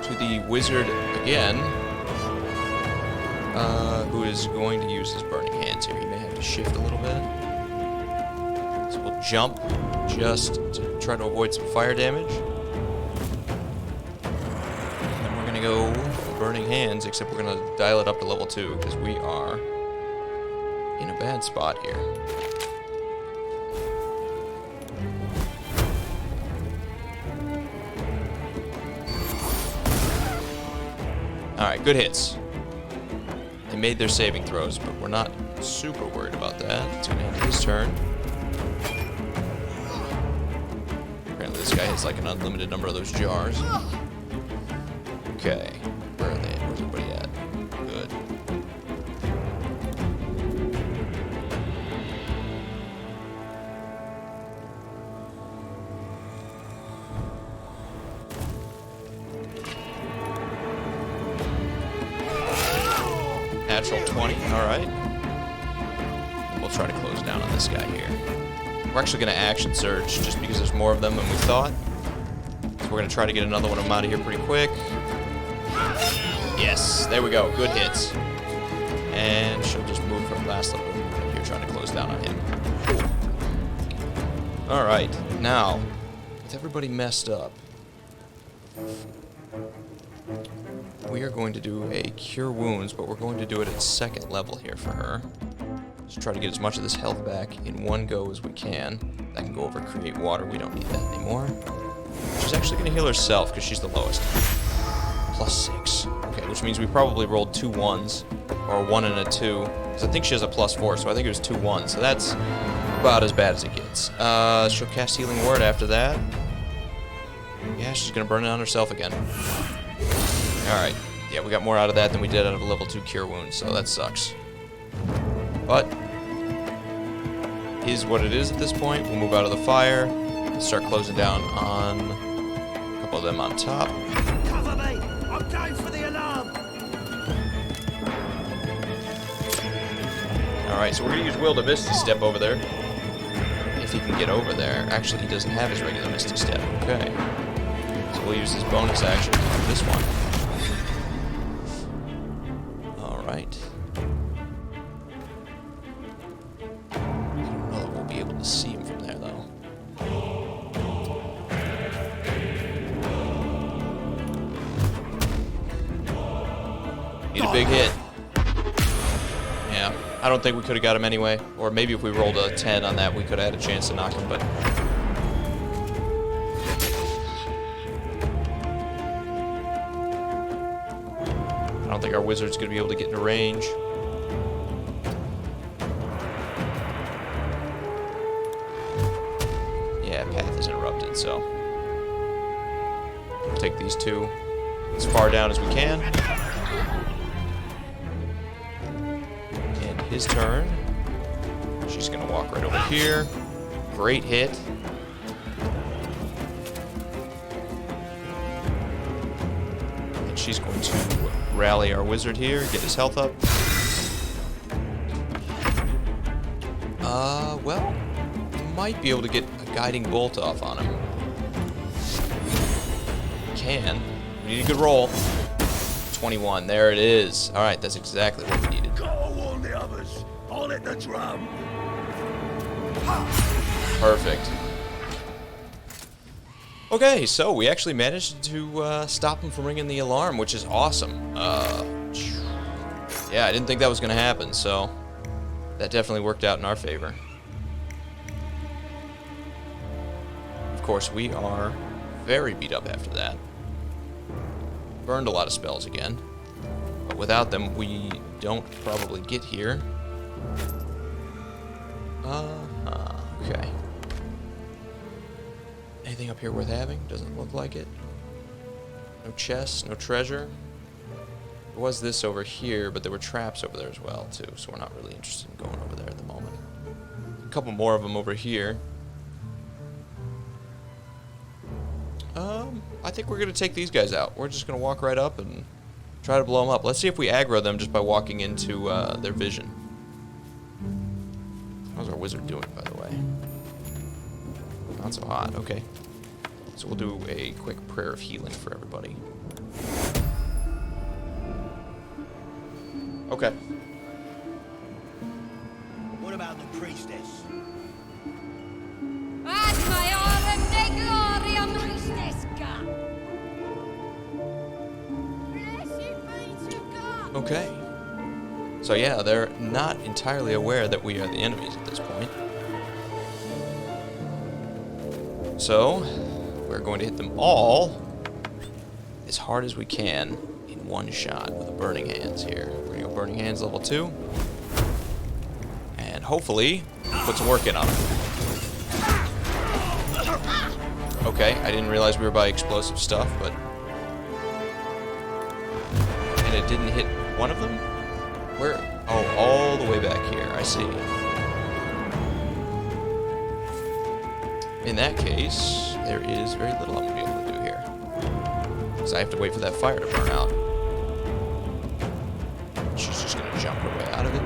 To the wizard again, who is going to use his burning hands here. He may have to shift a little bit. So we'll jump just to try to avoid some fire damage. And we're going to go with burning hands, except we're going to dial it up to level 2 because we are in a bad spot here. Alright, good hits. They made their saving throws, but we're not super worried about that. It's gonna end his turn. Apparently this guy has like an unlimited number of those jars. Okay. Where are they? Where's everybody at? Good. Natural 20, alright. We'll try to close down on this guy here. We're actually going to action surge just because there's more of them than we thought. So we're going to try to get another one of them out of here pretty quick. Yes, there we go. Good hits. And she'll just move from last level here trying to close down on him. Alright, now, with everybody messed up, we are going to do a Cure Wounds, but we're going to do it at 2nd level here for her. Just try to get as much of this health back in one go as we can. That can go over Create Water. We don't need that anymore. She's actually going to heal herself because she's the lowest. +6. Okay, which means we probably rolled 2 1s, or a 1 and a 2. Because I think she has a +4, so I think it was 2 1s. So that's about as bad as it gets. She'll cast Healing Word after that. Yeah, she's going to burn it on herself again. Alright, yeah, we got more out of that than we did out of a level 2 Cure Wounds, so that sucks. But is what it is at this point. We'll move out of the fire, start closing down on a couple of them on top. Cover me! I'm going for the alarm! Alright, so we're going to use Will to Misty Step over there. If he can get over there. Actually, he doesn't have his regular Misty Step. Okay. So we'll use his bonus action on this one. Alright. I don't know that we'll be able to see him from there, though. Need a big hit. Yeah, I don't think we could have got him anyway. Or maybe if we rolled a 10 on that, we could have had a chance to knock him, but... I don't think our wizard's going to be able to get into range. Yeah, path is interrupted, so... We'll take these two as far down as we can. His turn. She's going to walk right over here. Great hit. And she's going to rally our wizard here, get his health up. Well, might be able to get a guiding bolt off on him. Can. We need a good roll. 21. There it is. All right, that's exactly what we needed. Gotta warn the others. I'll hit the drum. Perfect. Okay, so we actually managed to stop him from ringing the alarm, which is awesome. Yeah, I didn't think that was going to happen, so that definitely worked out in our favor. Of course, we are very beat up after that. Burned a lot of spells again, but without them, we don't probably get here. Okay. Anything up here worth having? Doesn't look like it. No chests, no treasure. There was this over here, but there were traps over there as well, too, so we're not really interested in going over there at the moment. A couple more of them over here. I think we're going to take these guys out. We're just going to walk right up and try to blow them up. Let's see if we aggro them just by walking into their vision. How's our wizard doing, by the way? Not so hot. Okay. So we'll do a quick prayer of healing for everybody. Okay. What about the priestess? Ad maiorem de gloriam Christesca. Blessed be to God. Okay. So yeah, they're not entirely aware that we are the enemies at this point. So, we're going to hit them all as hard as we can in one shot with the Burning Hands here. We're going to go Burning Hands level 2. And hopefully, put some work in on them. Okay, I didn't realize we were by explosive stuff, but... And it didn't hit one of them? Where? Oh, all the way back here. I see. In that case, there is very little I'm going to be able to do here. Because I have to wait for that fire to burn out. She's just going to jump her way out of it.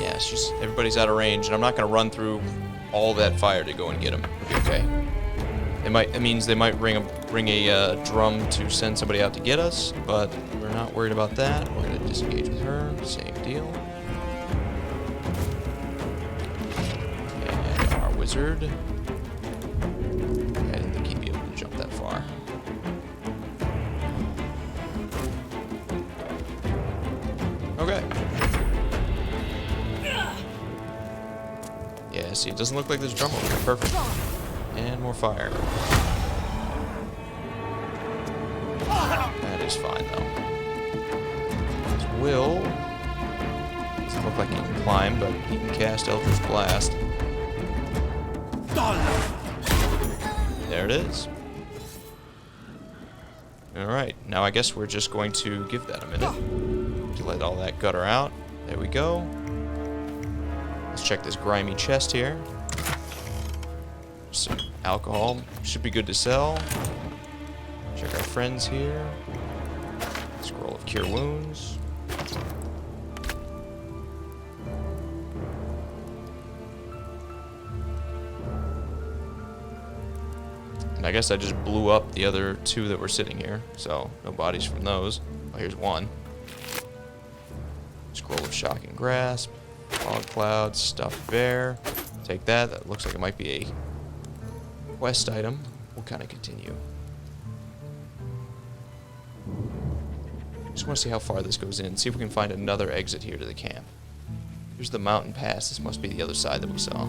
Yeah, everybody's out of range, and I'm not going to run through all that fire to go and get them. Okay. It means they might ring a drum to send somebody out to get us, but we're not worried about that. We're going to disengage with her. Same deal. And our wizard. I didn't think he'd be able to jump that far. Okay. Yeah, see, it doesn't look like there's a drum over here. Perfect. And more fire. That is fine, though. This Will doesn't look like he can climb, but he can cast Eldritch Blast. There it is. Alright, now I guess we're just going to give that a minute to let all that gutter out. There we go. Let's check this grimy chest here. Some alcohol. Should be good to sell. Check our friends here. Scroll of Cure Wounds. And I guess I just blew up the other two that were sitting here, so no bodies from those. Oh, here's one. Scroll of Shocking Grasp. Fog Cloud, Stuffed Bear. Take that. That looks like it might be a quest item. We'll kind of continue. Just want to see how far this goes in. See if we can find another exit here to the camp. Here's the mountain pass. This must be the other side that we saw.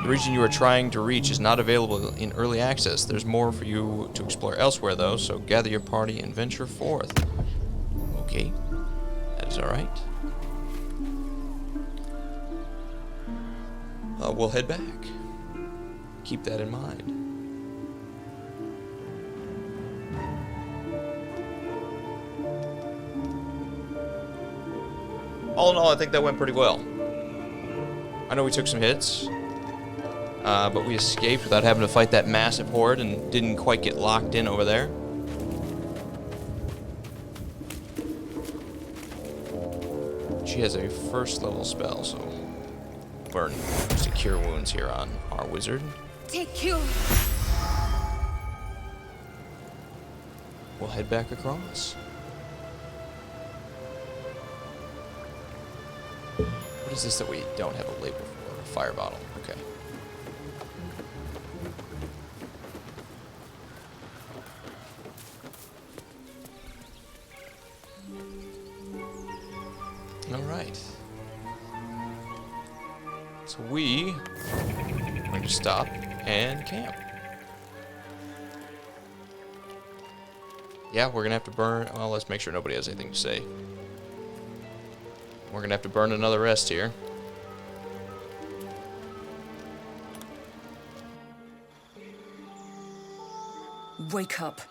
The region you are trying to reach is not available in early access. There's more for you to explore elsewhere, though, so gather your party and venture forth. Okay, that is alright. We'll head back. Keep that in mind. All in all, I think that went pretty well. I know we took some hits. But we escaped without having to fight that massive horde and didn't quite get locked in over there. She has a first level spell, so burn Cure Wounds here on our wizard. Take cure. We'll head back across. What is this that we don't have a label for? A fire bottle. Okay. Alright. So we are going to stop and camp. Yeah, we're going to have to burn... Well, let's make sure nobody has anything to say. We're going to have to burn another rest here. Wake up.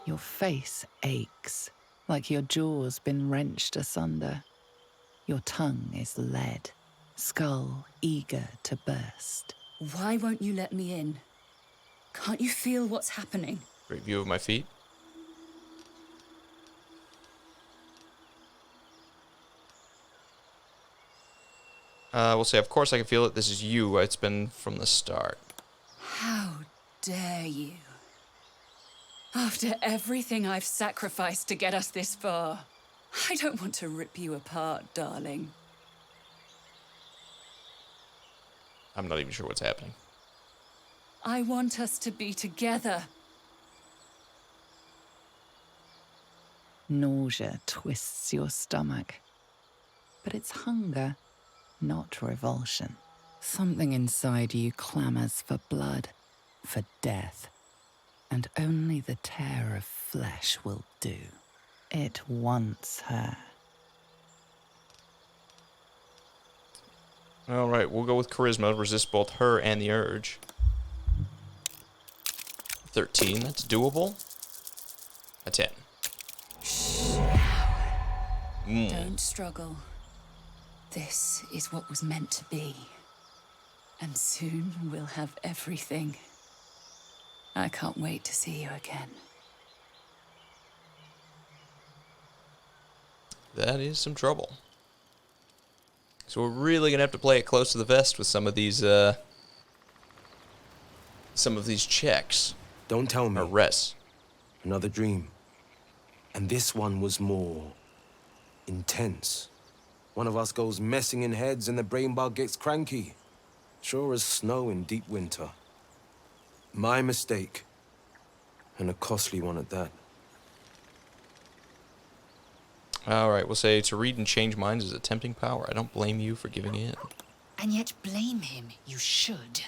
Your face aches, like your jaw's been wrenched asunder. Your tongue is lead, skull eager to burst. Why won't you let me in? Can't you feel what's happening? Great view of my feet. We'll say, of course I can feel it. This is you. It's been from the start. How dare you? After everything I've sacrificed to get us this far, I don't want to rip you apart, darling. I'm not even sure what's happening. I want us to be together. Nausea twists your stomach. But it's hunger, not revulsion. Something inside you clamors for blood, for death. And only the tear of flesh will do. It wants her. Alright, we'll go with charisma. Resist both her and the urge. 13, that's doable. A 10. Don't struggle. This is what was meant to be. And soon we'll have everything. I can't wait to see you again. That is some trouble. So we're really gonna have to play it close to the vest with some of these checks. Don't tell me. Or rests. Another dream. And this one was more intense. One of us goes messing in heads and the brain bug gets cranky. Sure as snow in deep winter. My mistake. And a costly one at that. Alright, we'll say to read and change minds is a tempting power. I don't blame you for giving in. And yet blame him you should.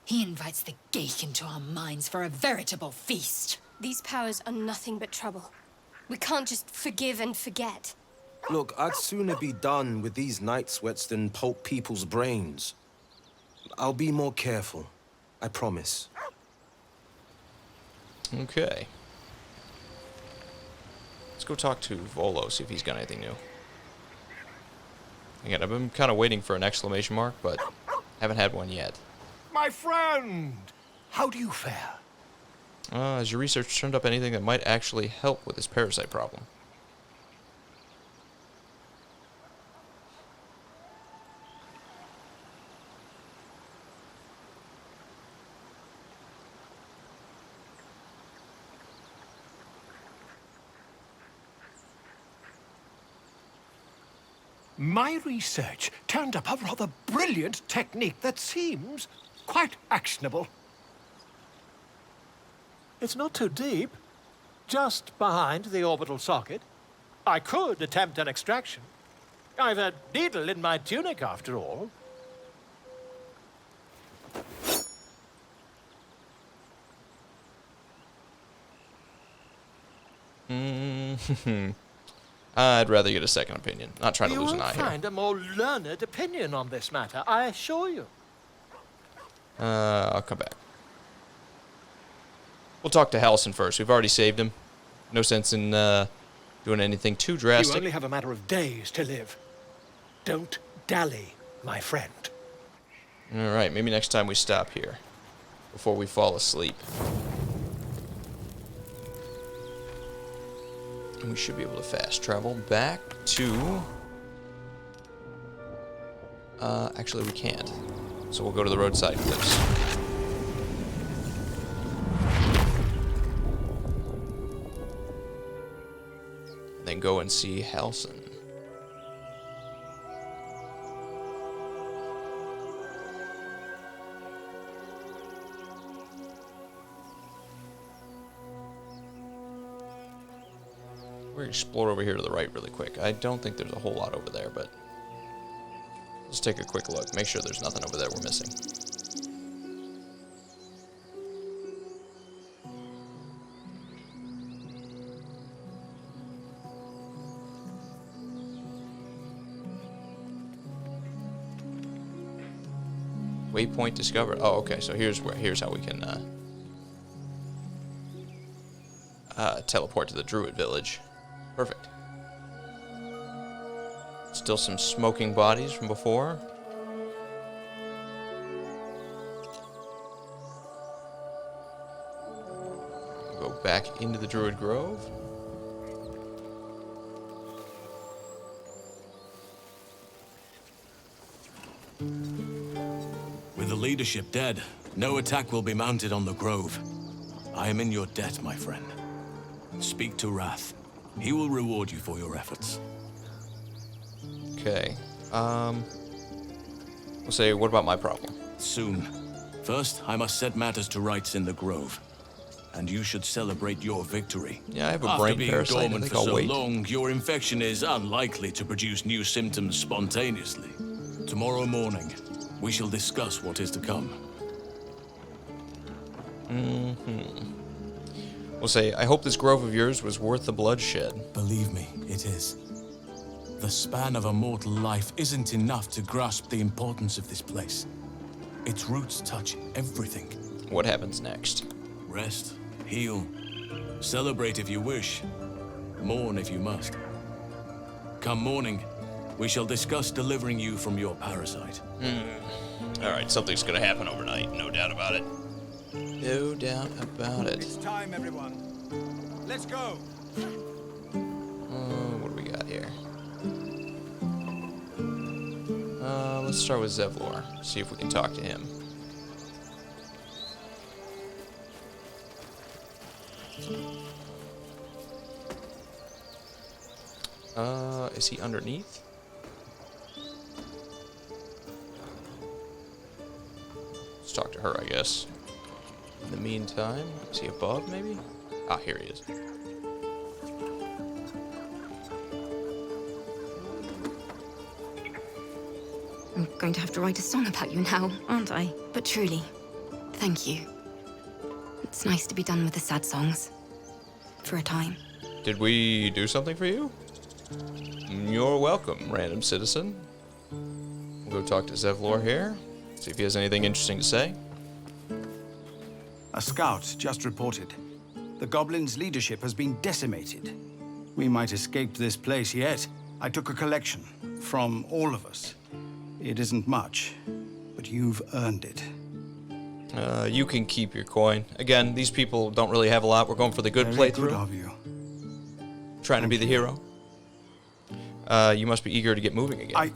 He invites the geek into our minds for a veritable feast. These powers are nothing but trouble. We can't just forgive and forget. Look, I'd sooner be done with these night sweats than poke people's brains. I'll be more careful. I promise. Okay. Let's go talk to Volo, see if he's got anything new. Again, I've been kind of waiting for an exclamation mark, but haven't had one yet. My friend! How do you fare? Has your research turned up anything that might actually help with this parasite problem? My research turned up a rather brilliant technique that seems quite actionable. It's not too deep, just behind the orbital socket. I could attempt an extraction. I've a needle in my tunic, after all. I'd rather get a second opinion. Not trying to lose an eye You will find a more learned opinion on this matter, I assure you. here. I'll come back. We'll talk to Halson first. We've already saved him. No sense in doing anything too drastic. You only have a matter of days to live. Don't dally, my friend. Alright, maybe next time we stop here. Before we fall asleep. And we should be able to fast travel back to... actually we can't. So we'll go to the roadside cliffs. Then go and see Halson. We're gonna explore over here to the right really quick. I don't think there's a whole lot over there, but let's take a quick look. Make sure there's nothing over there we're missing. Waypoint discovered. Oh, okay. So here's how we can teleport to the druid village. Perfect. Still some smoking bodies from before. Go back into the druid grove. With the leadership dead, no attack will be mounted on the grove. I am in your debt, my friend. Speak to Wrath. He will reward you for your efforts. Okay. We'll say, what about my problem? Soon. First, I must set matters to rights in the grove. And you should celebrate your victory. Yeah, I have a After brain being parasite. I dormant think for I'll so wait. long, your infection is unlikely to produce new symptoms spontaneously. Tomorrow morning, we shall discuss what is to come. We'll say, I hope this grove of yours was worth the bloodshed. Believe me, it is. The span of a mortal life isn't enough to grasp the importance of this place. Its roots touch everything. What happens next? Rest, heal, celebrate if you wish, mourn if you must. Come morning, we shall discuss delivering you from your parasite. Alright, something's gonna happen overnight, no doubt about it. No doubt about it. It's time, everyone. Let's go. What do we got here? Let's start with Zevlor. See if we can talk to him. Is he underneath? Let's talk to her, I guess. In the meantime, is he above, maybe? Ah, here he is. I'm going to have to write a song about you now, aren't I? But truly, thank you. It's nice to be done with the sad songs. For a time. Did we do something for you? You're welcome, random citizen. We'll go talk to Zevlor here. See if he has anything interesting to say. A scout just reported. The goblins' leadership has been decimated. We might escape this place yet. I took a collection from all of us. It isn't much, but you've earned it. You can keep your coin. Again, these people don't really have a lot. We're going for the good Very playthrough. good of you. Trying to be the hero. You must be eager to get moving again.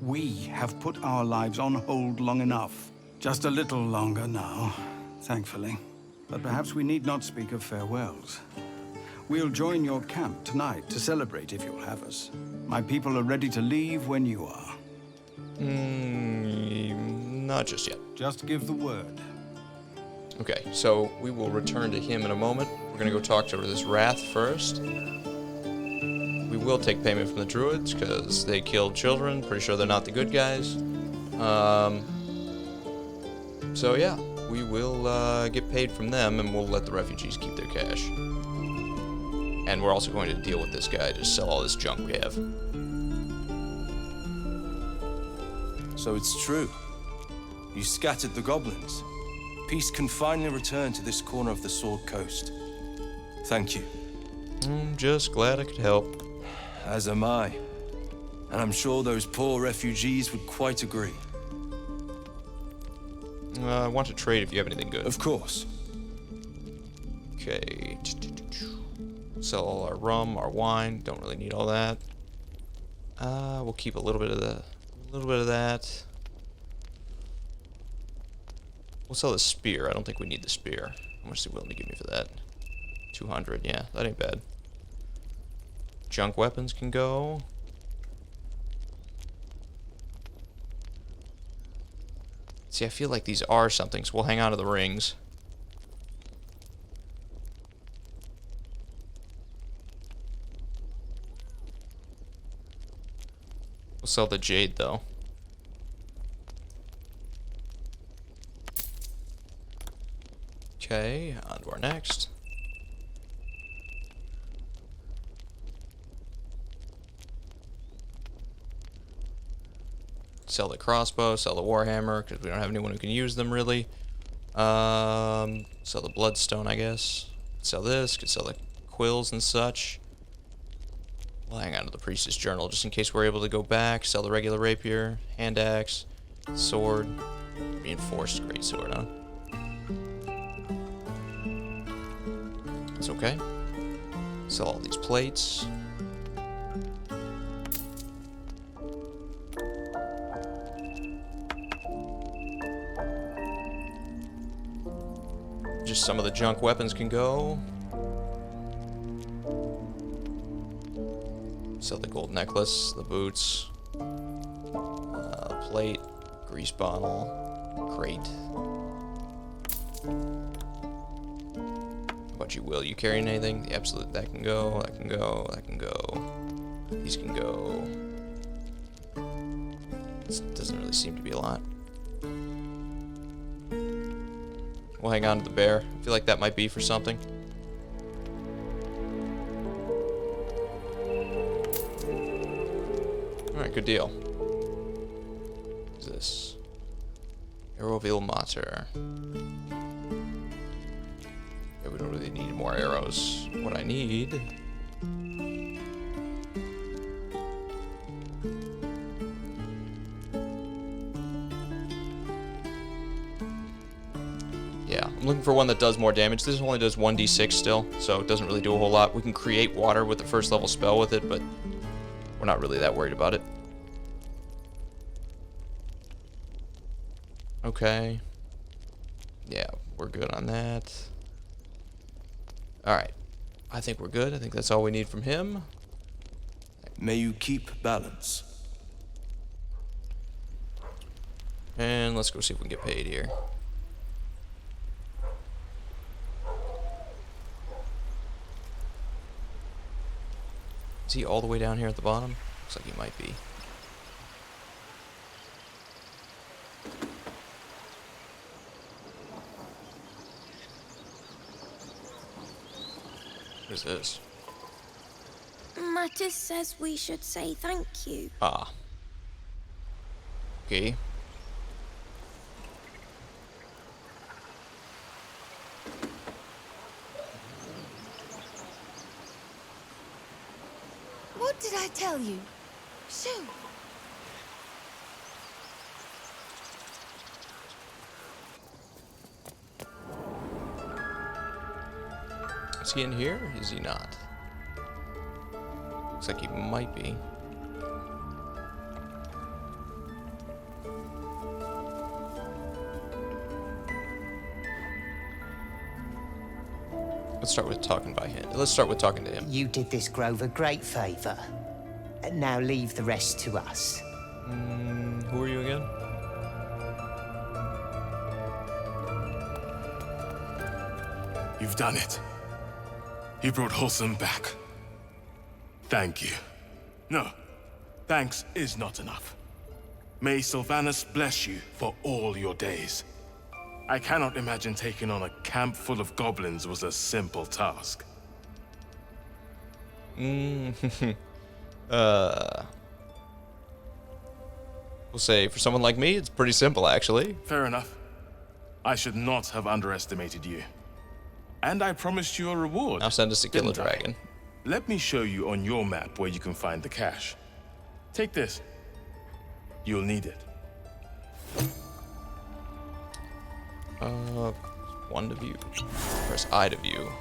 We have put our lives on hold long enough. Just a little longer now, thankfully. But perhaps we need not speak of farewells. We'll join your camp tonight to celebrate if you'll have us. My people are ready to leave when you are. Not just yet. Just give the word. Okay, so we will return to him in a moment. We're gonna go talk to this Wrath first. We will take payment from the druids because they killed children. Pretty sure they're not the good guys. So yeah, we will get paid from them, and we'll let the refugees keep their cash. And we're also going to deal with this guy, just sell all this junk we have. So it's true. You scattered the goblins. Peace can finally return to this corner of the Sword Coast. Thank you. I'm just glad I could help. As am I. And I'm sure those poor refugees would quite agree. I want to trade if you have anything good. Of course. Okay. Sell all our rum, our wine. Don't really need all that. We'll keep a little bit of that. We'll sell the spear. I don't think we need the spear. How much is he willing to give me for that? 200. Yeah, that ain't bad. Junk weapons can go. See, I feel like these are something, so we'll hang on to the rings. We'll sell the jade, though. Okay, on to our next. Sell the crossbow, sell the warhammer, because we don't have anyone who can use them, really. Sell the bloodstone, I guess. Sell this, could sell the quills and such. We'll hang on to the priestess journal, just in case we're able to go back. Sell the regular rapier, hand axe, sword, reinforced greatsword, huh? It's okay. Sell all these plates. Just some of the junk weapons can go. Sell the gold necklace, the boots, plate, grease bottle, crate. How about you, Will? You carrying anything? The absolute, that can go, that can go, that can go. These can go. This doesn't really seem to be a lot. We'll hang on to the bear. I feel like that might be for something. Alright, good deal. What's this? Arrow of Ilmater. Yeah, we don't really need more arrows. What I need... Yeah, I'm looking for one that does more damage. This only does 1d6 still, so it doesn't really do a whole lot. We can create water with the first level spell with it, but we're not really that worried about it. Okay. Yeah, we're good on that. Alright. I think we're good. I think that's all we need from him. May you keep balance. And let's go see if we can get paid here. Is he all the way down here at the bottom? Looks like he might be. What is this? Mattis says we should say thank you. Ah. Okay. I tell you? Shoo! Is he in here? Is he not? Looks like he might be. Let's start with talking by him. Let's start with talking to him. You did this grove a great favor. Now leave the rest to us. Who are you again? You've done it. You brought Wholesome back. Thank you. No, thanks is not enough. May Sylvanus bless you for all your days. I cannot imagine taking on a camp full of goblins was a simple task. We'll say, for someone like me, it's pretty simple, actually. Fair enough. I should not have underestimated you. And I promised you a reward. Now send us to kill a didn't I? dragon. Let me show you on your map where you can find the cache. Take this. You'll need it. One to view. Press I to view.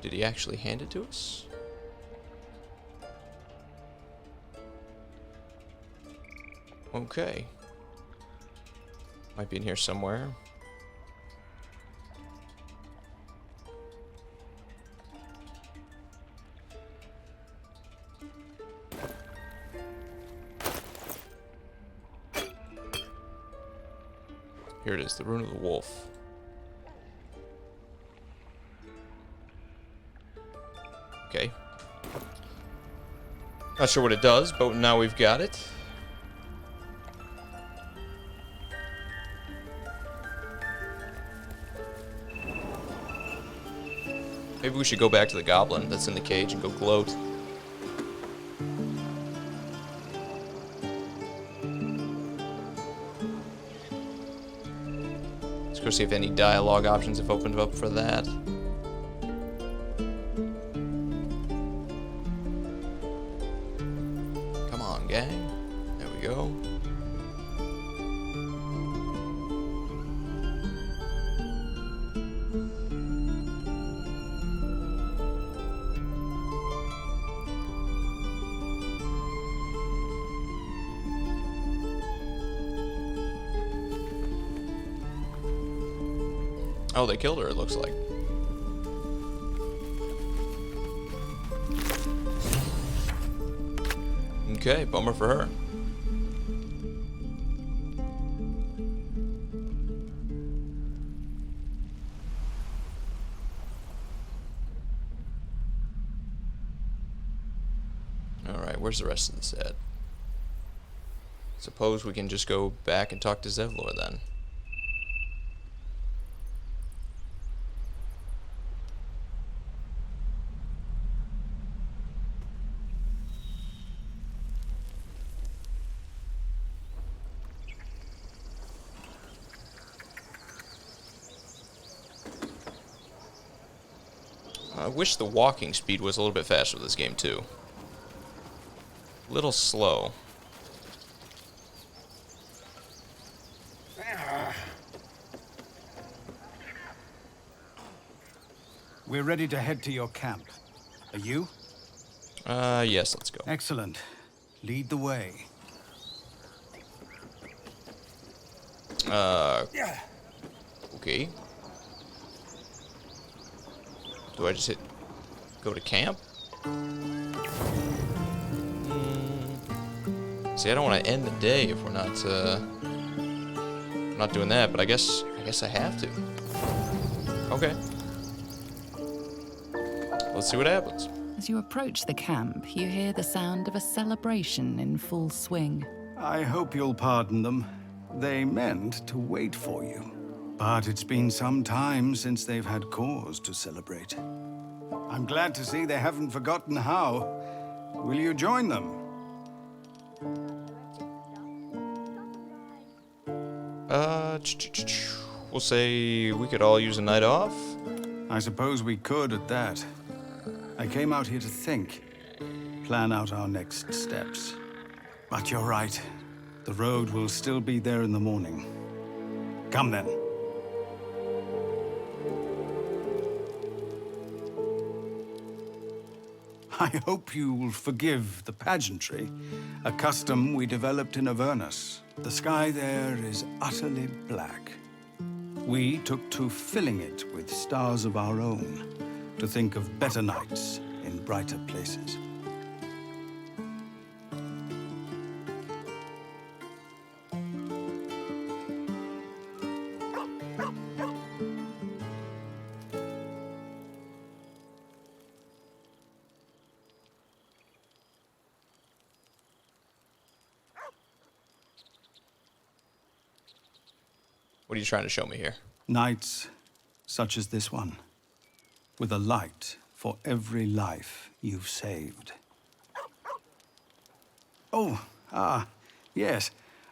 Did he actually hand it to us? Okay. Might be in here somewhere. Here it is, the Rune of the Wolf. Okay. Not sure what it does, but now we've got it. Maybe we should go back to the goblin that's in the cage and go gloat. Let's go see if any dialogue options have opened up for that. Come on, gang. There we go. Oh, they killed her, it looks like. Okay, bummer for her. Alright, where's the rest of the set? Suppose we can just go back and talk to Zevlor then. I wish the walking speed was a little bit faster this game too. Little slow. We're ready to head to your camp. Are you? Yes, let's go. Excellent. Lead the way. Okay. Do I just hit go to camp? See, I don't want to end the day if we're not doing that, but I guess I have to. Okay. Let's see what happens. As you approach the camp, you hear the sound of a celebration in full swing. I hope you'll pardon them. They meant to wait for you. But it's been some time since they've had cause to celebrate. I'm glad to see they haven't forgotten how. Will you join them? We'll say we could all use a night off. I suppose we could at that. I came out here to think, plan out our next steps. But you're right. The road will still be there in the morning. Come then. I hope you will forgive the pageantry, a custom we developed in Avernus. The sky there is utterly black. We took to filling it with stars of our own, to think of better nights in brighter places. What are you trying to show me here? Nights such as this one, with a light for every life you've saved. Oh, yes.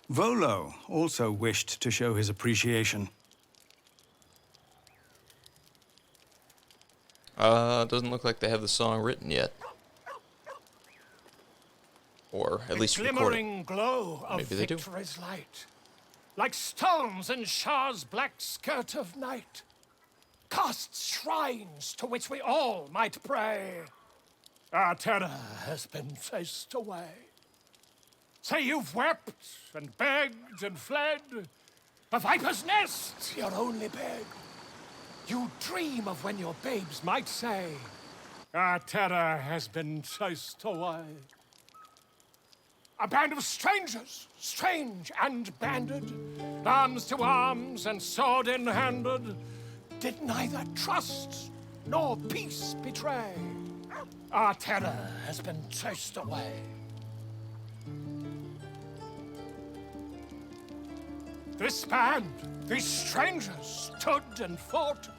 Volo also wished to show his appreciation. Doesn't look like they have the song written yet. Or at least recorded. Glimmering glow of Maybe they do. victory's light, like stones in Shah's black skirt of night, casts shrines to which we all might pray. Our terror has been chased away. Say you've wept and begged and fled, a viper's nest, your only bed. You dream of when your babes might say, our terror has been chased away. A band of strangers, strange and banded, arms to arms and sword in handed, did neither trust nor peace betray. Our terror has been chased away. This band, these strangers, stood and fought,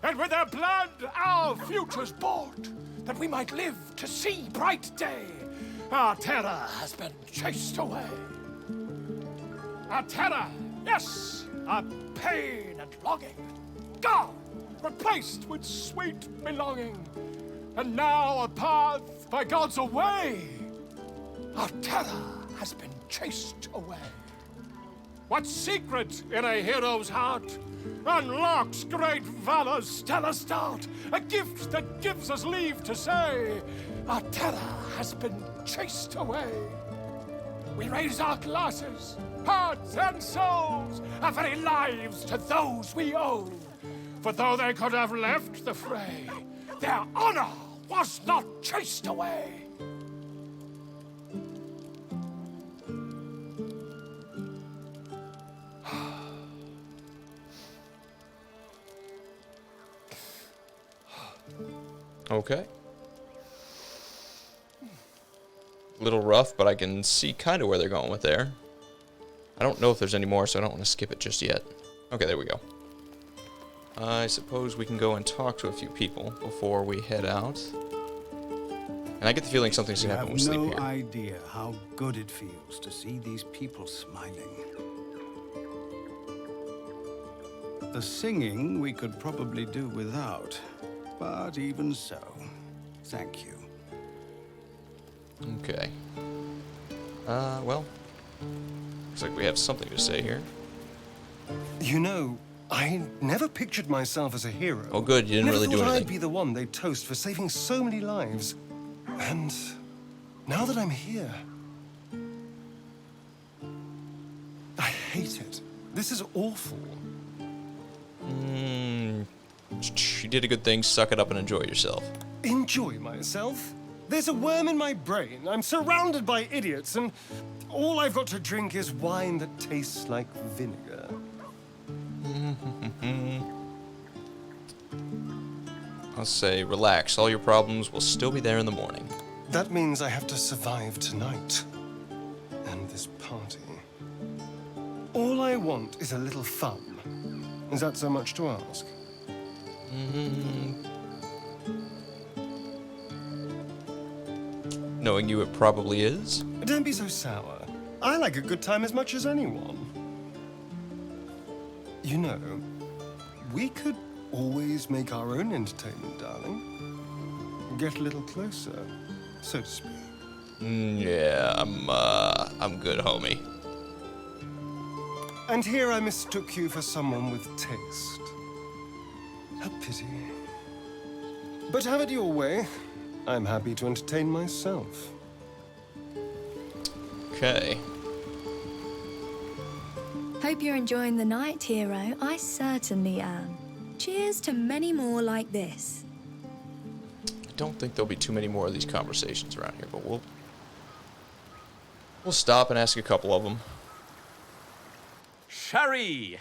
and with their blood our futures bought, that we might live to see bright day. Our terror has been chased away. Our terror, yes, our pain and longing, gone, replaced with sweet belonging. And now a path by God's away. Our terror has been chased away. What secret in a hero's heart unlocks great valor's stellar start? A gift that gives us leave to say, our terror has been chased away. We raise our glasses, hearts and souls, our very lives to those we owe. For though they could have left the fray, their honor was not chased away. Okay. Little rough, but I can see kind of where they're going with there. I don't know if there's any more, so I don't want to skip it just yet. Okay, there we go. I suppose we can go and talk to a few people before we head out. And I get the feeling something's gonna happen when we sleep here. You have no idea how good it feels to see these people smiling. The singing we could probably do without, but even so, thank you. Okay. Well, looks like we have something to say here. You know, I never pictured myself as a hero. Oh, good, you didn't Never really do thought anything. I'd be the one they'd toast for saving so many lives. And now that I'm here, I hate it. This is awful. You did a good thing. Suck it up and enjoy yourself. Enjoy myself? There's a worm in my brain. I'm surrounded by idiots, and all I've got to drink is wine that tastes like vinegar. I'll say, relax. All your problems will still be there in the morning. That means I have to survive tonight. And this party. All I want is a little fun. Is that so much to ask? Knowing you, it probably is. Don't be so sour. I like a good time as much as anyone. You know, we could always make our own entertainment, darling. Get a little closer, so to speak. Yeah, I'm good, homie. And here I mistook you for someone with taste. A pity. But have it your way. I'm happy to entertain myself. Okay. Hope you're enjoying the night, hero. I certainly am. Cheers to many more like this. I don't think there'll be too many more of these conversations around here, but we'll stop and ask a couple of them. Sherry!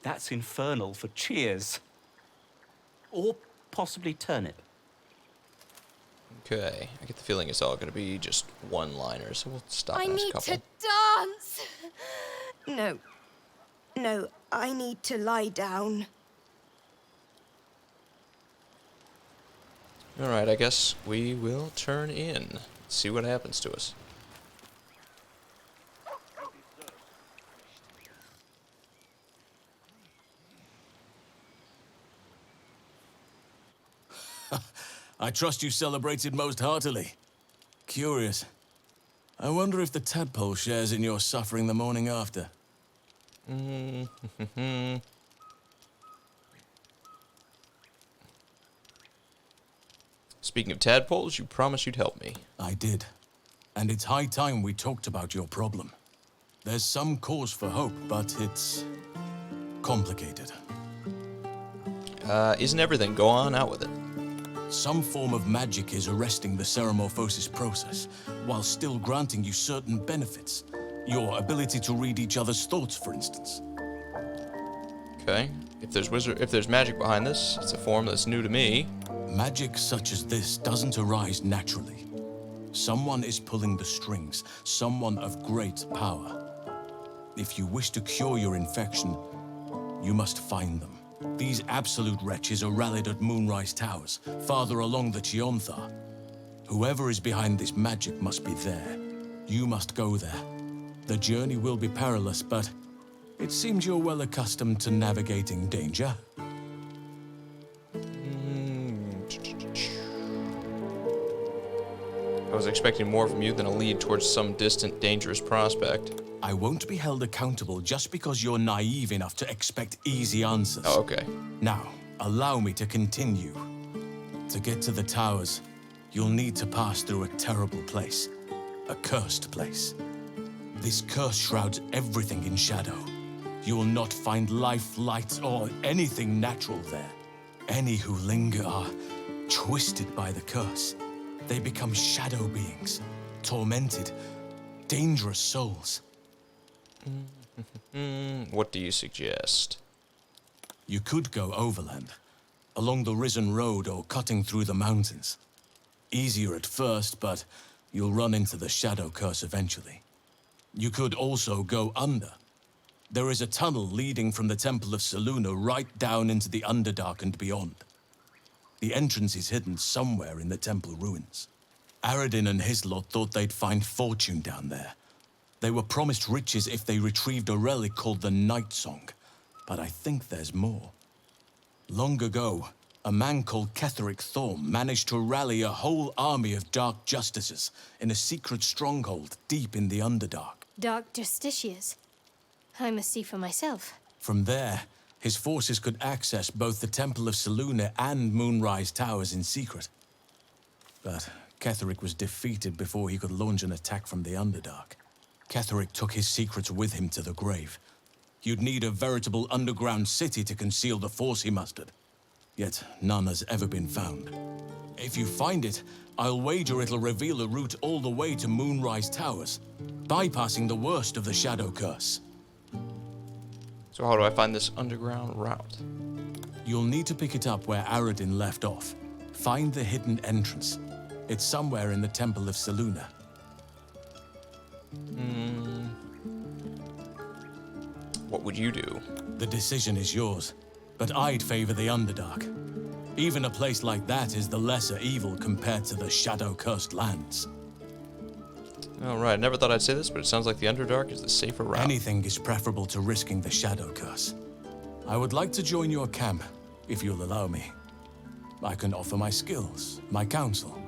That's infernal for cheers. Or possibly turnip. Okay, I get the feeling it's all going to be just one-liners, so we'll stop I and ask a need couple. to dance! No, I need to lie down. Alright, I guess we will turn in. See what happens to us. I trust you celebrated most heartily. Curious. I wonder if the tadpole shares in your suffering the morning after. Speaking of tadpoles, you promised you'd help me. I did. And it's high time we talked about your problem. There's some cause for hope, but it's complicated. Isn't everything? Go on out with it. Some form of magic is arresting the ceremorphosis process, while still granting you certain benefits. Your ability to read each other's thoughts, for instance. Okay. If there's magic behind this, it's a form that's new to me. Magic such as this doesn't arise naturally. Someone is pulling the strings, someone of great power. If you wish to cure your infection, you must find them. These absolute wretches are rallied at Moonrise Towers, farther along the Chionthar. Whoever is behind this magic must be there. You must go there. The journey will be perilous, but it seems you're well accustomed to navigating danger. I was expecting more from you than a lead towards some distant, dangerous prospect. I won't be held accountable just because you're naive enough to expect easy answers. Oh, okay. Now, allow me to continue. To get to the towers, you'll need to pass through a terrible place. A cursed place. This curse shrouds everything in shadow. You will not find life, light, or anything natural there. Any who linger are twisted by the curse. They become shadow beings, tormented, dangerous souls. What do you suggest? You could go overland, along the Risen Road or cutting through the mountains. Easier at first, but you'll run into the shadow curse eventually. You could also go under. There is a tunnel leading from the Temple of Selûne right down into the Underdark and beyond. The entrance is hidden somewhere in the temple ruins. Aradin and his lot thought they'd find fortune down there. They were promised riches if they retrieved a relic called the Night Song, but I think there's more. Long ago, a man called Ketheric Thorm managed to rally a whole army of Dark Justices in a secret stronghold deep in the Underdark. Dark Justiciars. I must see for myself. From there, his forces could access both the Temple of Selûne and Moonrise Towers in secret. But Ketheric was defeated before he could launch an attack from the Underdark. Ketheric took his secrets with him to the grave. You'd need a veritable underground city to conceal the force he mustered. Yet none has ever been found. If you find it, I'll wager it'll reveal a route all the way to Moonrise Towers, bypassing the worst of the Shadow Curse. So how do I find this underground route? You'll need to pick it up where Aradin left off. Find the hidden entrance. It's somewhere in the Temple of Selûne. What would you do? The decision is yours, but I'd favor the Underdark. Even a place like that is the lesser evil compared to the shadow-cursed lands. Alright, I never thought I'd say this, but it sounds like the Underdark is the safer route. Anything is preferable to risking the Shadow Curse. I would like to join your camp, if you'll allow me. I can offer my skills, my counsel.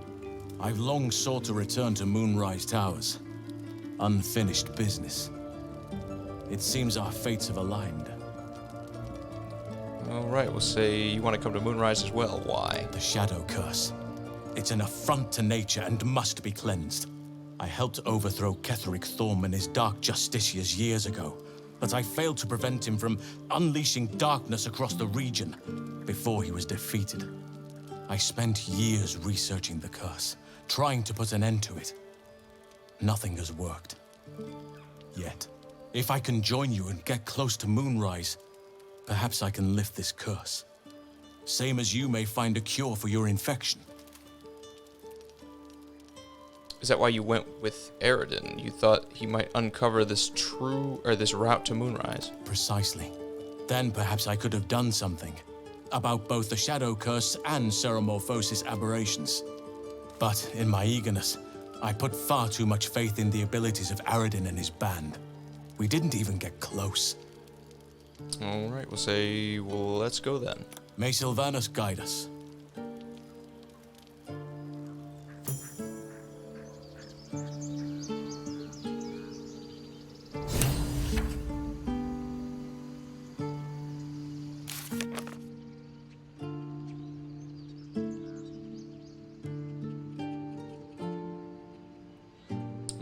I've long sought to return to Moonrise Towers. Unfinished business. It seems our fates have aligned. Alright, we'll say you want to come to Moonrise as well. Why? The Shadow Curse. It's an affront to nature and must be cleansed. I helped overthrow Ketheric Thorm and his dark justiciars years ago, but I failed to prevent him from unleashing darkness across the region before he was defeated. I spent years researching the curse, trying to put an end to it. Nothing has worked. Yet, if I can join you and get close to Moonrise, perhaps I can lift this curse. Same as you may find a cure for your infection. Is that why you went with Aridin? You thought he might uncover this this route to Moonrise? Precisely. Then perhaps I could have done something about both the Shadow Curse and Ceremorphosis aberrations. But in my eagerness, I put far too much faith in the abilities of Aridin and his band. We didn't even get close. Alright, we'll say, well, let's go then. May Sylvanus guide us.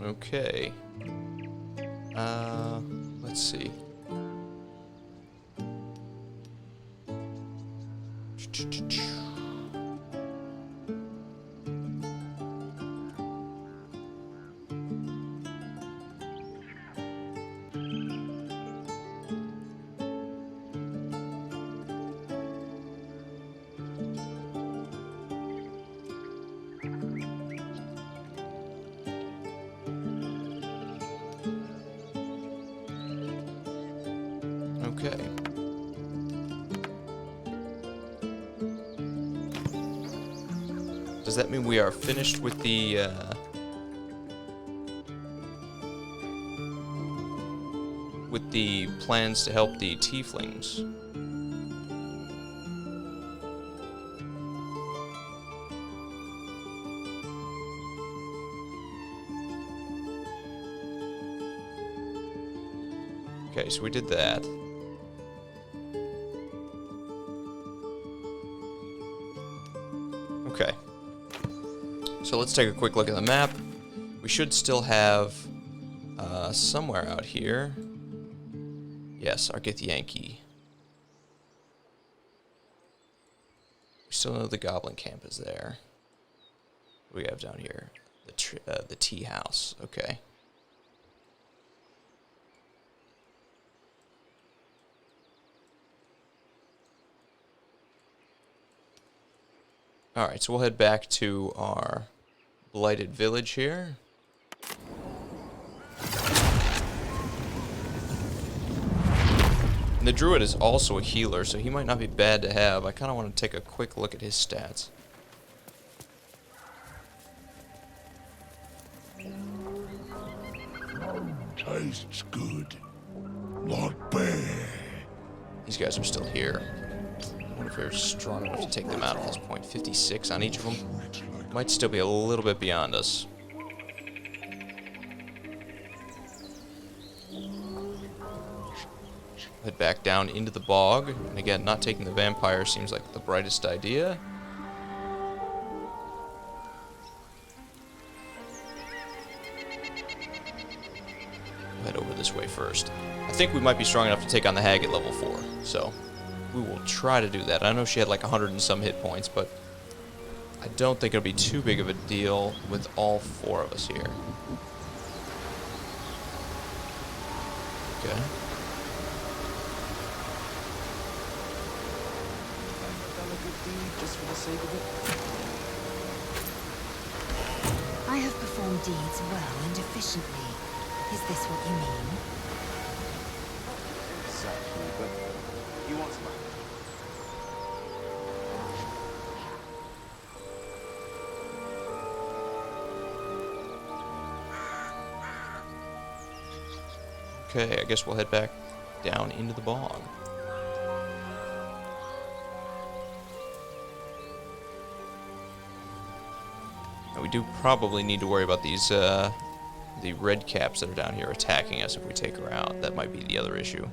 Okay. Let's see. Okay. Does that mean we are finished with the plans to help the tieflings? Okay, so we did that. Okay. So let's take a quick look at the map. We should still have somewhere out here. Yes, Yankee. We still know the goblin camp is there. What do we have down here? The tea house. Okay. Alright, so we'll head back to our blighted village here. And the druid is also a healer, so he might not be bad to have. I kind of want to take a quick look at his stats. Tastes good. Not bad. These guys are still here. I wonder if we're strong enough to take them out at this point. 56 on each of them. Might still be a little bit beyond us. Head back down into the bog. And again, not taking the vampire seems like the brightest idea. Head over this way first. I think we might be strong enough to take on the hag at level 4, so we will try to do that. I know she had like 100 and some hit points, but I don't think it'll be too big of a deal with all 4 of us here. Okay. I have performed deeds well and efficiently. Is this what you mean? Exactly, but he wants money. Okay, I guess we'll head back down into the bog. we do probably need to worry about these, the red caps that are down here attacking us if we take her out. That might be the other issue.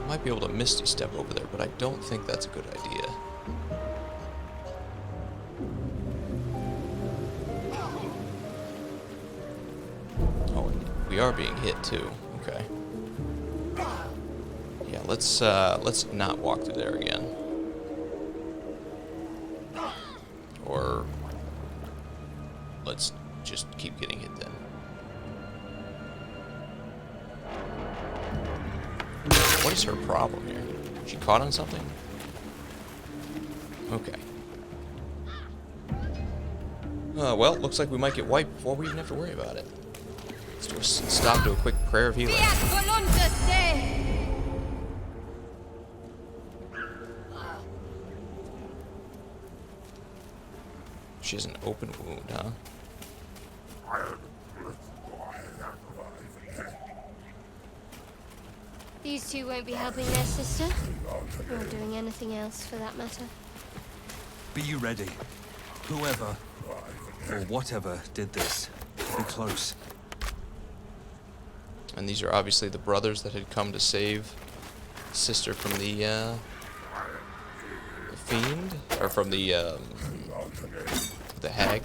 Might be able to misty step over there, but I don't think that's a good idea. Oh, and we are being hit too. Okay. Yeah, let's not walk through there again. Or let's just keep getting hit then. What is her problem here? She caught on something? Okay. Well, looks like we might get wiped before we even have to worry about it. Let's do a stop to a quick prayer of healing. She has an open wound, huh? These two won't be helping their sister, or doing anything else for that matter. Be you ready. Whoever, or whatever, did this. Be close. And these are obviously the brothers that had come to save sister from the fiend, or from the hag.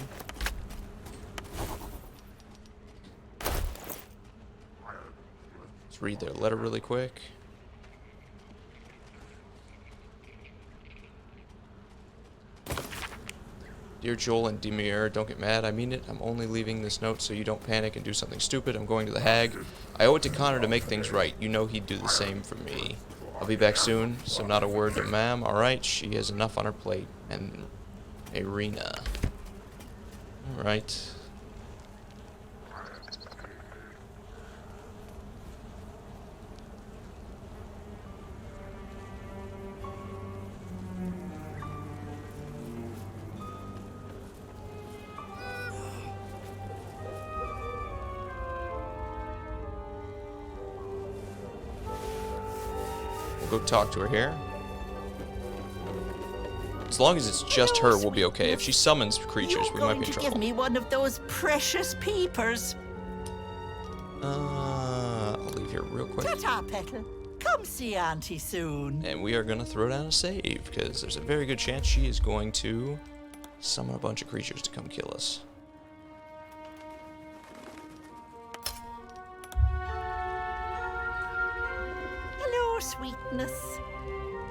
Let's read their letter really quick. Dear Joel and Demir, don't get mad, I mean it. I'm only leaving this note so you don't panic and do something stupid. I'm going to the hag. I owe it to Connor to make things right. You know he'd do the same for me. I'll be back soon, so not a word to Ma'am. Alright, she has enough on her plate. And Irina. Alright. We'll go talk to her here. As long as it's just her, we'll be okay. If she summons creatures, we might be in trouble. Give me one of those precious peepers. I'll leave here real quick. Ta-ta, Petal. Come see Auntie soon. And we are going to throw down a save, because there's a very good chance she is going to summon a bunch of creatures to come kill us. Hello, sweetness.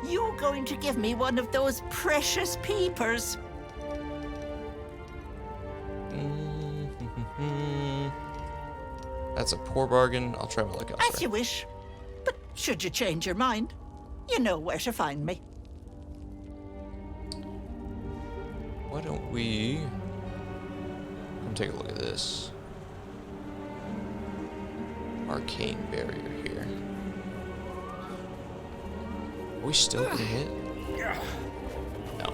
You going to give me one of those precious peepers? That's a poor bargain. I'll try my luck elsewhere. As you wish. But should you change your mind, you know where to find me. Why don't we come take a look at this arcane barrier here? Are we still getting hit? No.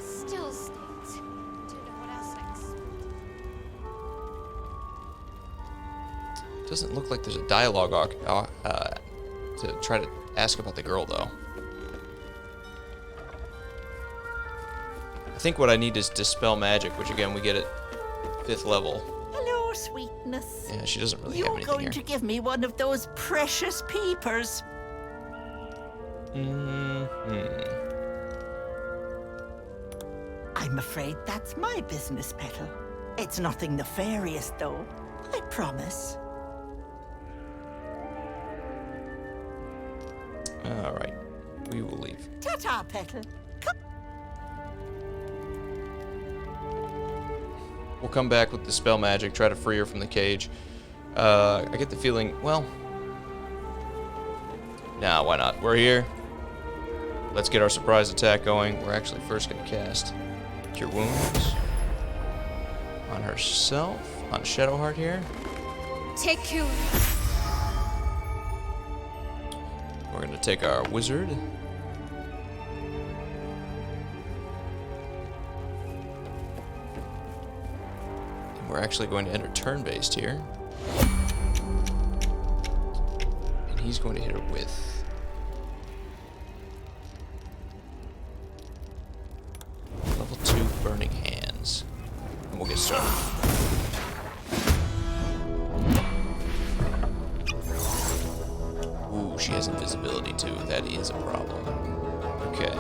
Still stings. Don't know what else I expect. Doesn't look like there's a dialogue to try to ask about the girl, though. I think what I need is Dispel Magic, which again we get at 5th level. Hello, sweetness. Yeah, she doesn't really have You're anything going here. to give me one of those precious peepers. I'm afraid that's my business, Petal. It's nothing nefarious, though. I promise. Alright, we will leave. Ta-ta, Petal. We'll come back with Dispel Magic, try to free her from the cage. I get the feeling, well... Nah, why not? We're here. Let's get our surprise attack going. We're actually first going to cast Cure Wounds on herself, on Shadowheart here. Take you. We're gonna take our wizard. And we're actually going to enter turn-based here. And he's going to hit her with level 2 Burning Hands. And we'll get started. Ooh, she has invisibility too. That is a problem. Okay.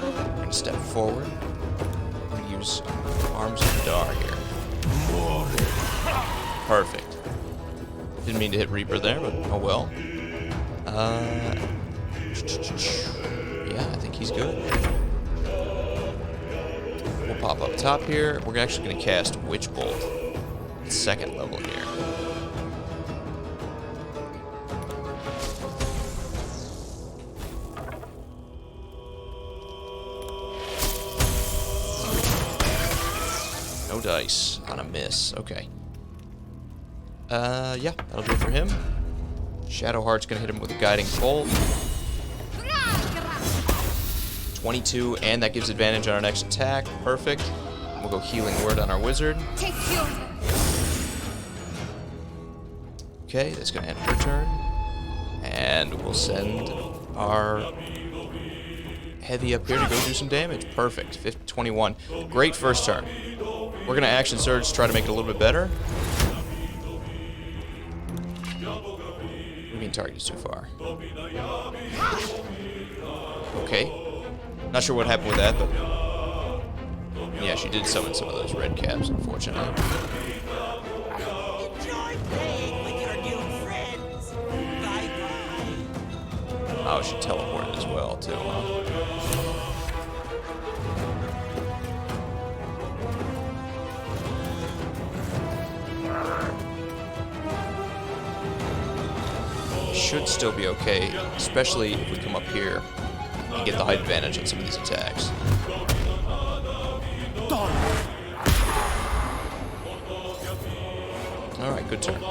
I'm gonna step forward. I'm gonna use Arms of Dar here. Perfect. Didn't mean to hit Reaper there, but oh well. Yeah, I think he's good. We'll pop up top here. We're actually gonna cast Witch Bolt. Second level here. No dice on a miss. Okay. Yeah, that'll do it for him. Shadowheart's gonna hit him with a guiding bolt. 22, and that gives advantage on our next attack. Perfect. We'll go Healing Word on our wizard. Take you. Okay, that's gonna end her turn. And we'll send our heavy up here to go do some damage. Perfect. 21. Great first turn. We're gonna action surge, try to make it a little bit better. We're being targeted too far. Okay. Not sure what happened with that, but yeah, she did summon some of those red caps, unfortunately. Enjoy playing with your new friends. Bye-bye. Oh, she teleported as well, too, huh? Should still be okay, especially if we come up here and get the height advantage on some of these attacks. Alright, good turn.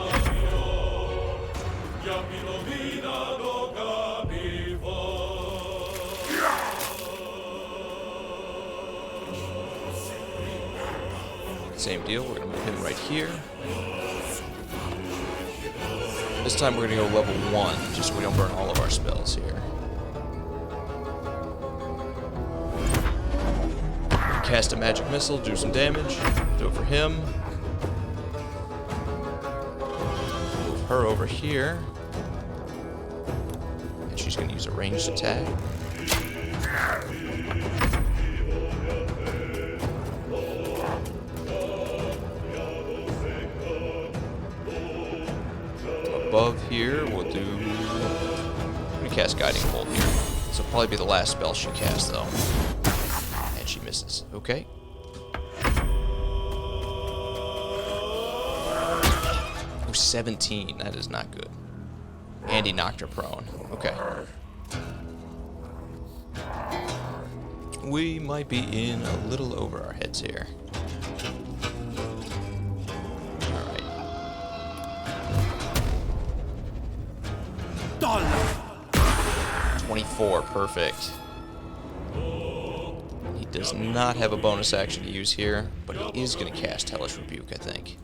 Same deal, we're going to move him right here. This time we're going to go level 1, just so we don't burn all of our spells here. Cast a magic missile, do some damage, do it for him. Move her over here. And she's going to use a ranged attack. Above here, we'll do... I'm going to cast Guiding Bolt here. This will probably be the last spell she casts, though. And she misses. Okay. Oh, 17. That is not good. And he knocked her prone. Okay. We might be in a little over our heads here. 24, perfect. He does not have a bonus action to use here, but he is going to cast Hellish Rebuke, I think.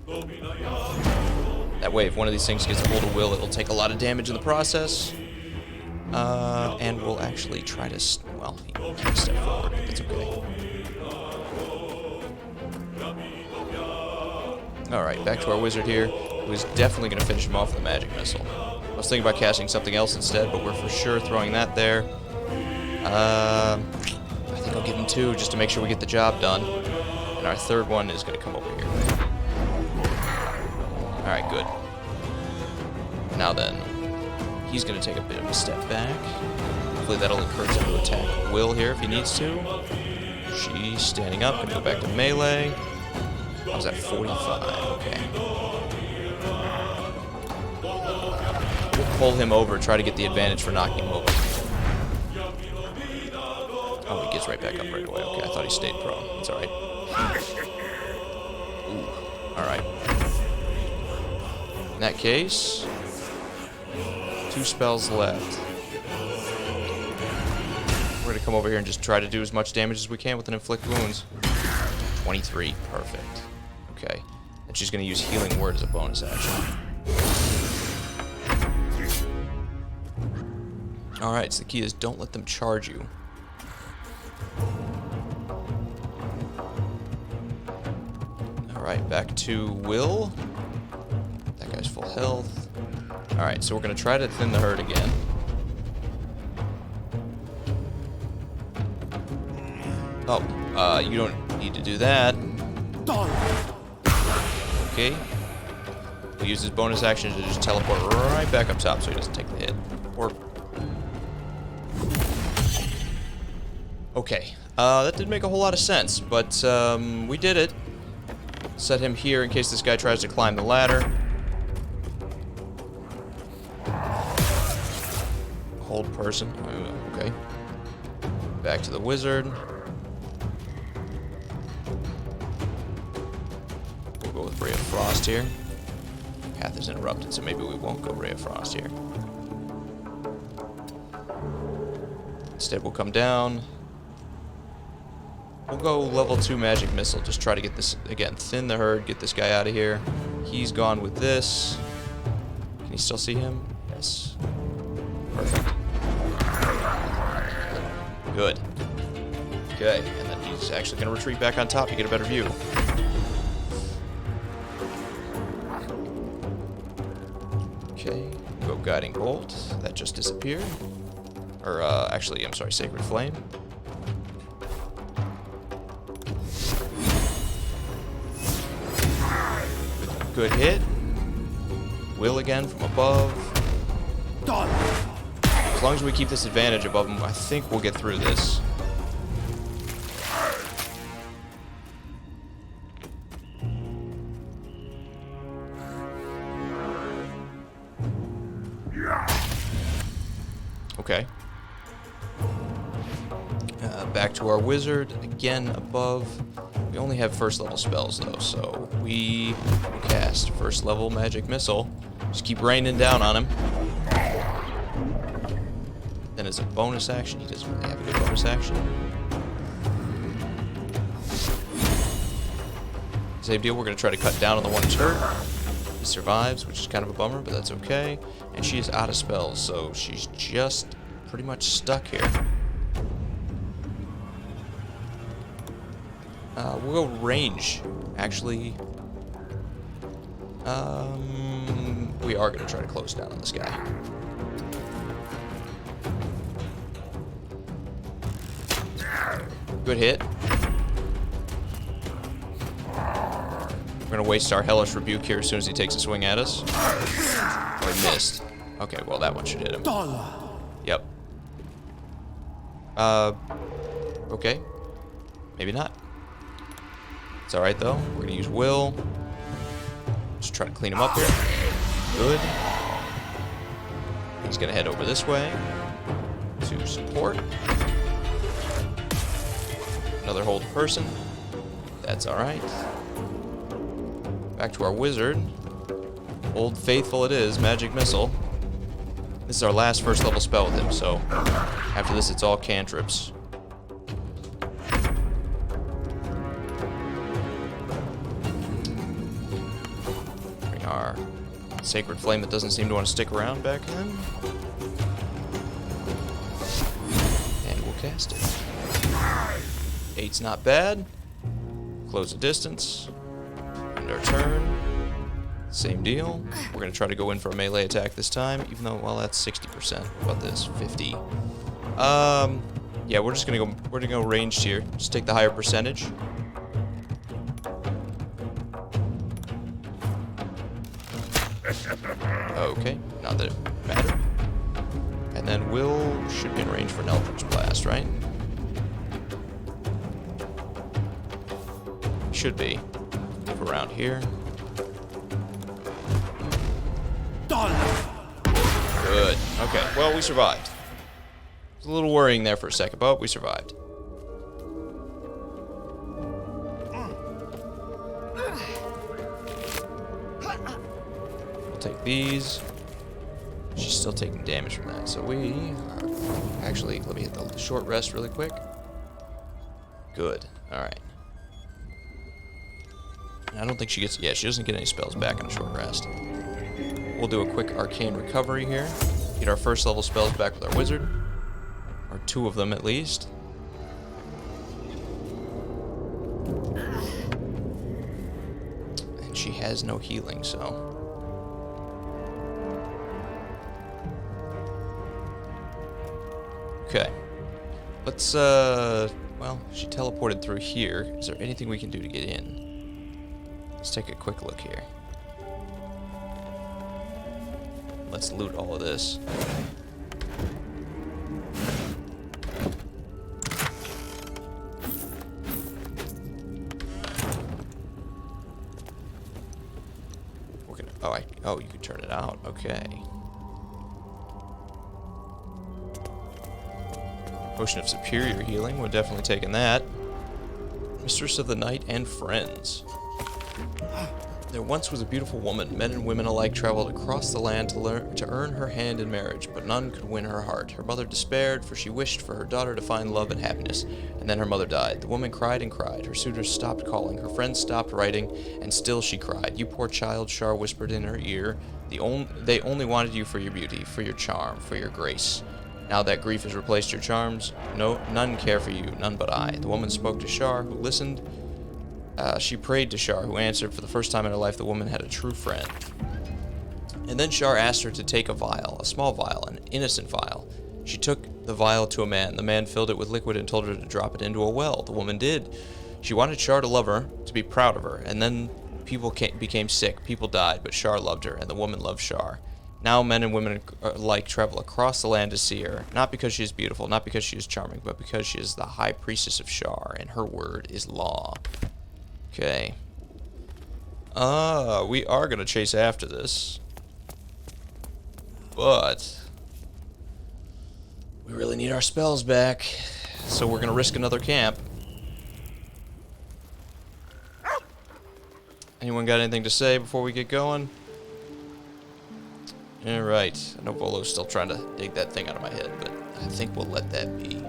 That way, if one of these things gets a hold of Will, it'll take a lot of damage in the process. And we'll actually try to... well, he can't step forward, but that's okay. Alright, back to our wizard here, who is definitely going to finish him off with a magic missile. I was thinking about casting something else instead, but we're for sure throwing that there. I think I'll give him 2 just to make sure we get the job done. And our third one is going to come over here. Alright, good. Now then, he's going to take a bit of a step back. Hopefully that'll encourage him to attack Will here if he needs to. She's standing up, going to go back to melee. I was at 45, okay. We'll pull him over, try to get the advantage for knocking him over. Oh, he gets right back up right away. Okay, I thought he stayed prone. It's alright. Alright. In that case, 2 spells left. We're going to come over here and just try to do as much damage as we can with an inflict wounds. 23. Perfect. Okay. And she's going to use healing word as a bonus action. Alright, so the key is don't let them charge you. Alright, back to Will. That guy's full health. Alright, so we're going to try to thin the herd again. Oh, you don't need to do that. Okay. We'll use his bonus action to just teleport right back up top so he doesn't take the hit. Or... Okay. That didn't make a whole lot of sense, but we did it. Set him here in case this guy tries to climb the ladder. Hold person. Okay. Back to the wizard. We'll go with Ray of Frost here. Path is interrupted, so maybe we won't go Ray of Frost here. Instead, we'll come down. We'll go level 2 magic missile. Just try to get this, again, thin the herd, get this guy out of here. He's gone with this. Can you still see him? Yes. Perfect. Good. Okay, and then he's actually going to retreat back on top. You get a better view. Okay, go Guiding Bolt. That just disappeared. Or, actually, I'm sorry, Sacred Flame. Good hit. Will again from above. As long as we keep this advantage above him, I think we'll get through this. Okay. Back to our wizard, again above. We only have first level spells though, so we cast first level magic missile. Just keep raining down on him. Then as a bonus action, he doesn't really have a good bonus action. Same deal, we're going to try to cut down on the one who's hurt. He survives, which is kind of a bummer, but that's okay. And she is out of spells, so she's just pretty much stuck here. We'll go range, actually. We are going to try to close down on this guy. Good hit. We're going to waste our Hellish Rebuke here as soon as he takes a swing at us. Oh, he missed. Okay, well, that one should hit him. Yep. Okay. Maybe not. It's alright, though. We're going to use Will. Just try to clean him up here. Good. He's going to head over this way to support. Another hold person. That's alright. Back to our wizard. Old Faithful it is, Magic Missile. This is our last first level spell with him, so after this it's all cantrips. Bring our Sacred Flame that doesn't seem to want to stick around back in. And we'll cast it. 8's not bad. Close the distance. End our turn. Same deal. We're going to try to go in for a melee attack this time, even though, well, that's 60%. What about this? 50. Yeah, we're just going to go, we're going to go ranged here. Just take the higher percentage. Okay, not that it mattered. And then Will should be in range for an Eldritch Blast, right? Should be. Move around here. Good. Okay, well, we survived. It was a little worrying there for a second, but we survived. take these. She's still taking damage from that. So we are... Actually, let me hit the short rest really quick. Good. Alright. I don't think she gets... Yeah, she doesn't get any spells back in a short rest. We'll do a quick arcane recovery here. Get our first level spells back with our wizard. Or 2 of them at least. And she has no healing, so... Okay. Let's, well, she teleported through here. Is there anything we can do to get in? Let's take a quick look here. Let's loot all of this. We're gonna, oh, you can turn it out. Okay. Potion of Superior Healing, we're definitely taking that. Mistress of the Night and Friends. There once was a beautiful woman. Men and women alike traveled across the land to earn her hand in marriage, but none could win her heart. Her mother despaired, for she wished for her daughter to find love and happiness. And then her mother died. The woman cried and cried. Her suitors stopped calling. Her friends stopped writing, and still she cried. You poor child, Shar whispered in her ear. They only wanted you for your beauty, for your charm, for your grace. Now that grief has replaced your charms, none care for you, none but I. The woman spoke to Shar, who listened. She prayed to Shar, who answered. For the first time in her life, the woman had a true friend. And then Shar asked her to take a vial, a small vial, an innocent vial. She took the vial to a man. The man filled it with liquid and told her to drop it into a well. The woman did. She wanted Shar to love her, to be proud of her, and then people became sick, people died, but Shar loved her, and the woman loved Shar. Now men and women alike travel across the land to see her, not because she is beautiful, not because she is charming, but because she is the high priestess of Shar, and her word is law. Okay. We are gonna chase after this. But we really need our spells back, so we're gonna risk another camp. Anyone got anything to say before we get going? Alright, I know Volo's still trying to dig that thing out of my head, but I think we'll let that be.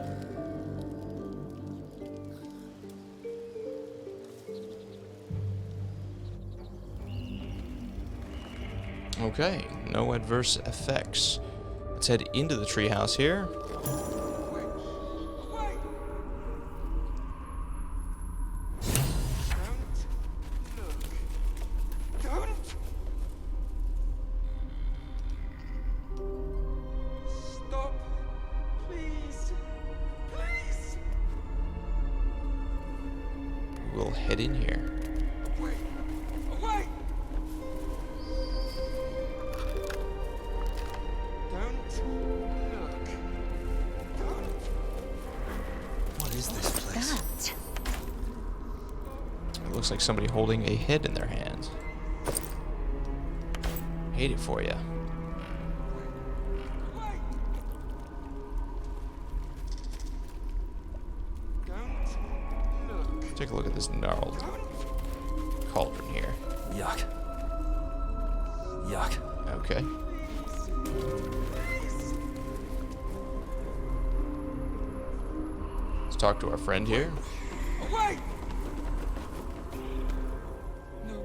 Okay, no adverse effects. Let's head into the treehouse here. We'll head in here. What is this place? It looks like somebody holding a head in their hands. Hate it for you. Take a look at this gnarled cauldron here. Yuck. Yuck. Okay. Let's talk to our friend here. Away! No.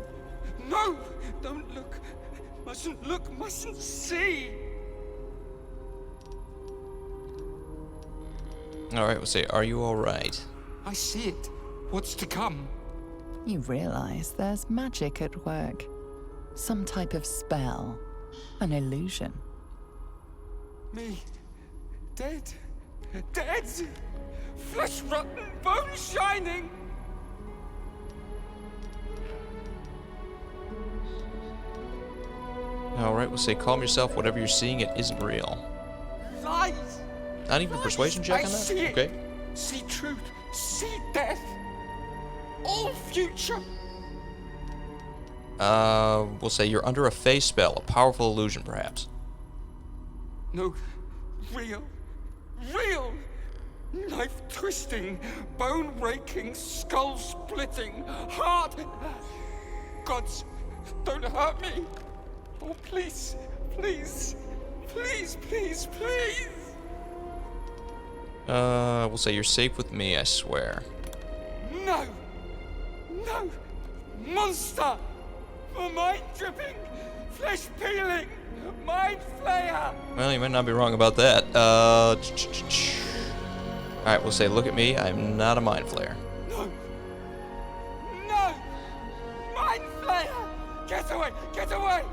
No! Don't look. Mustn't look, mustn't see. Alright, we'll say, are you alright? I see it. What's to come? You realize there's magic at work. Some type of spell. An illusion. Me. Dead. Dead! Flesh rotten, bone shining! Alright, we'll say, calm yourself. Whatever you're seeing, it isn't real. Lies! Not even a persuasion check I on that? see it. Okay. See truth. See death. All future. We'll say you're under a phase spell, a powerful illusion, perhaps. No. Real. Real. Knife twisting, bone raking, skull splitting, heart. Gods, don't hurt me. Oh, please, please, please, please, please. We'll say you're safe with me, I swear. No! No! Monster! For mind-dripping, flesh-peeling, mind-flayer! Well, you might not be wrong about that. Alright, we'll say, look at me, I'm not a mind flayer. No! No! Mind-flayer! Get away! Get away!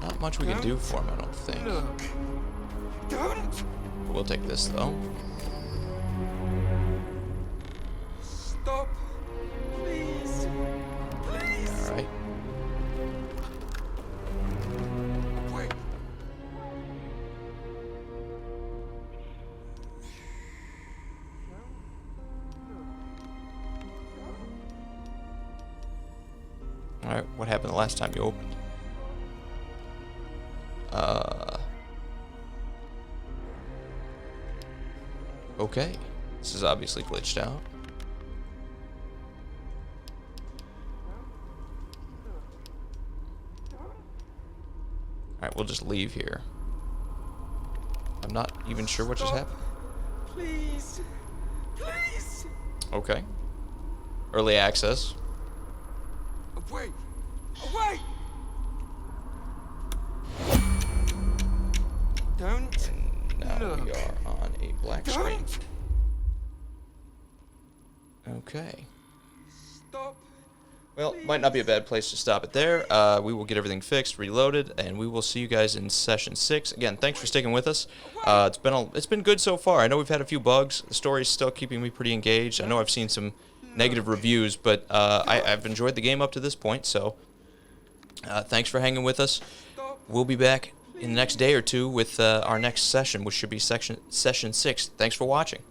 Not much we can do for him, I don't think. Look! Don't! We'll take this, though. Stop! Please! Please! Alright. Wait! Alright, what happened the last time you opened? Okay. This is obviously glitched out. Alright, we'll just leave here. I'm not even sure what just happened. Please! Please! Okay. Early access. Away! Away! Don't Now look. we are on a black screen. Don't! Okay. Stop! Well, might not be a bad place to stop it there. We will get everything fixed, reloaded, and we will see you guys in session 6. Again, thanks for sticking with us. It's been good so far. I know we've had a few bugs. The story's still keeping me pretty engaged. I know I've seen some negative reviews, but I've enjoyed the game up to this point. So, thanks for hanging with us. We'll be back in the next day or two with our next session, which should be session 6. Thanks for watching.